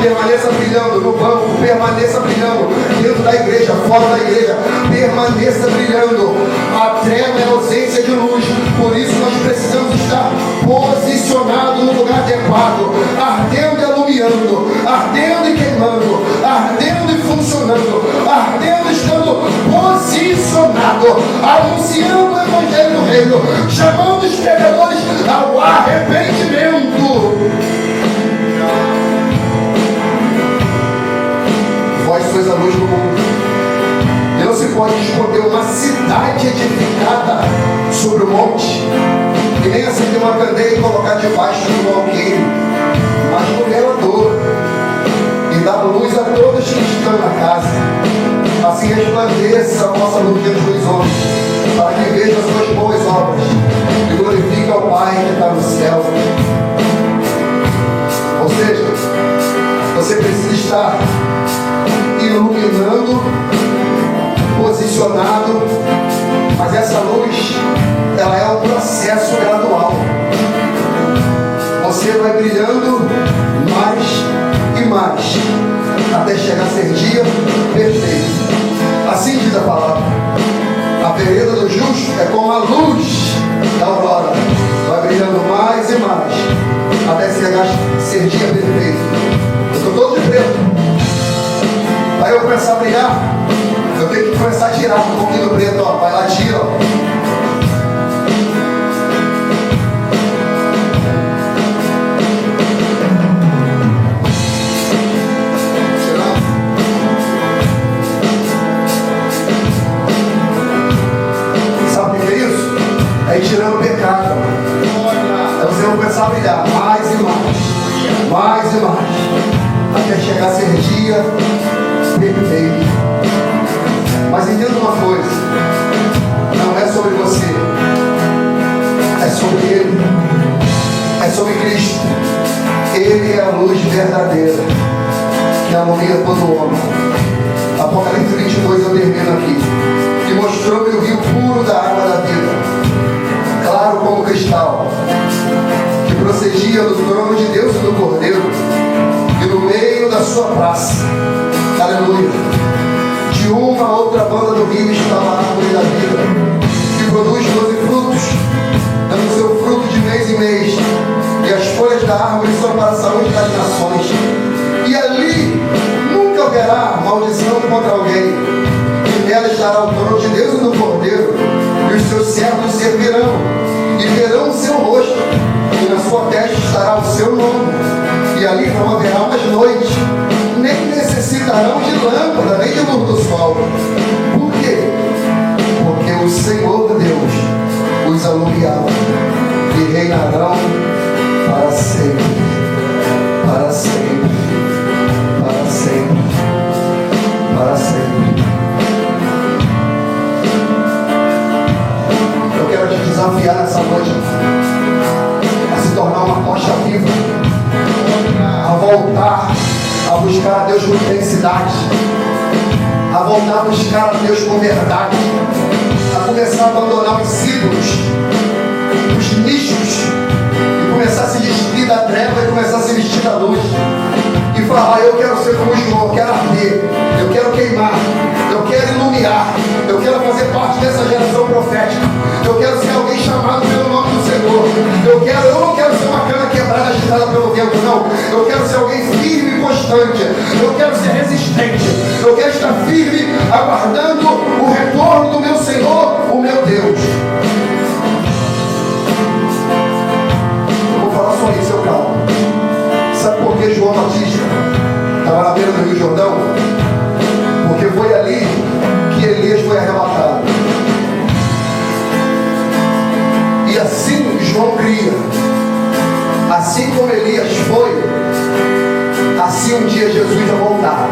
permaneça brilhando no banco, permaneça brilhando dentro da igreja, fora da igreja, permaneça brilhando. A treva é a ausência de luz, por isso nós precisamos estar posicionados no lugar adequado, ardendo e alumiando, ardendo e queimando, ardendo e funcionando, ardendo e estando posicionado, anunciando o evangelho do reino, chamando os pecadores ao arrependimento. Vós sois a luz do mundo, e não se pode esconder uma cidade edificada sobre o monte, e nem acender uma candeia e colocar debaixo do alqueire, mas no velador, e dar luz a todos que estão na casa. Assim resplandeça a vossa luz diante dos homens, para que vejam as suas boas obras e glorifique ao Pai que está no céu. Ou seja, você precisa estar iluminando, posicionado, mas essa luz, ela é um processo gradual. Você vai brilhando mais e mais, até chegar a ser dia perfeito. Assim diz a palavra: a vereda do justo é como a luz da aurora, vai brilhando mais e mais, até chegar a ser dia perfeito. Eu estou todo de preto. Aí eu começar a brilhar, eu tenho que começar a tirar um pouquinho do preto, ó. Vai lá, tira, ó. Aí tirando o pecado, então você vai começar a brilhar mais e mais, mais e mais, até chegar a ser dia perfeito. Mas entenda uma coisa, não é sobre você, é sobre Ele, é sobre Cristo. Ele é a luz verdadeira que alumia todo homem. Apocalipse 22, eu termino aqui. E mostrou-me o rio puro da água da vida, claro como cristal, que procedia do trono de Deus e do Cordeiro, e no meio da sua praça, aleluia, de uma a outra banda do rio estava a árvore da vida, que produz 12 frutos, dando seu fruto de mês em mês, e as folhas da árvore são para a saúde das nações, e ali nunca haverá maldição contra alguém, e nela estará o trono de Deus e do Cordeiro, e os seus servos servirão, e verão o seu rosto, e na sua testa estará o seu nome, e ali não haverá mais noite, nem necessitarão de lâmpada, nem de luz do sol. Por quê? Porque o Senhor Deus os alumiará, e reinarão para sempre, para sempre, para sempre, para sempre. Eu quero te desafiar nessa noite a se tornar uma rocha viva, a voltar a buscar a Deus com intensidade, a voltar a buscar a Deus com verdade, a começar a abandonar os ídolos, os nichos, e começar a se vestir da treva e começar a se vestir da luz, e falar: eu quero ser como o João, eu quero arder, eu quero queimar, eu quero iluminar, eu quero fazer parte dessa geração profética, eu quero ser alguém chamado pelo nome do Senhor, eu não quero ser uma cana quebrada, agitada pelo vento, não, eu quero ser alguém firme e constante, eu quero ser resistente, eu quero estar firme, aguardando o retorno do meu Senhor, o meu Deus. Eu vou falar só isso, eu calmo. Sabe por que João Batista estava na beira do Rio Jordão? Porque foi ali que Elias foi arrebatado. E assim João cria, assim como Elias foi, assim um dia Jesus vai voltar.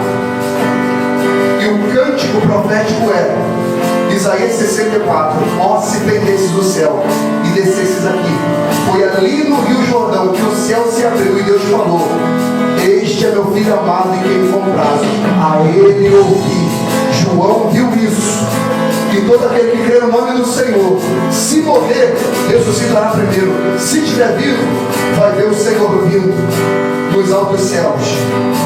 E o cântico profético é Isaías 64: ó, se pendesses do céu e descesses aqui. Foi ali no Rio Jordão que o céu se abriu e Deus falou: este é meu filho amado em quem me comprazo, a ele ouvi. João viu isso, e todo aquele que crê no nome do Senhor, se morrer, ressuscita. ressuscitará primeiro. Se estiver vivo, vai ver o Senhor vindo dos altos céus,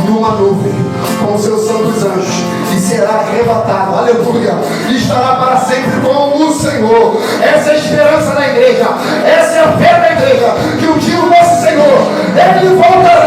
numa nuvem, com seus santos anjos, e será arrebatado, aleluia, e estará para sempre com o Senhor. Essa é a esperança da igreja, essa é a fé da igreja, que um dia o nosso Senhor, Ele voltará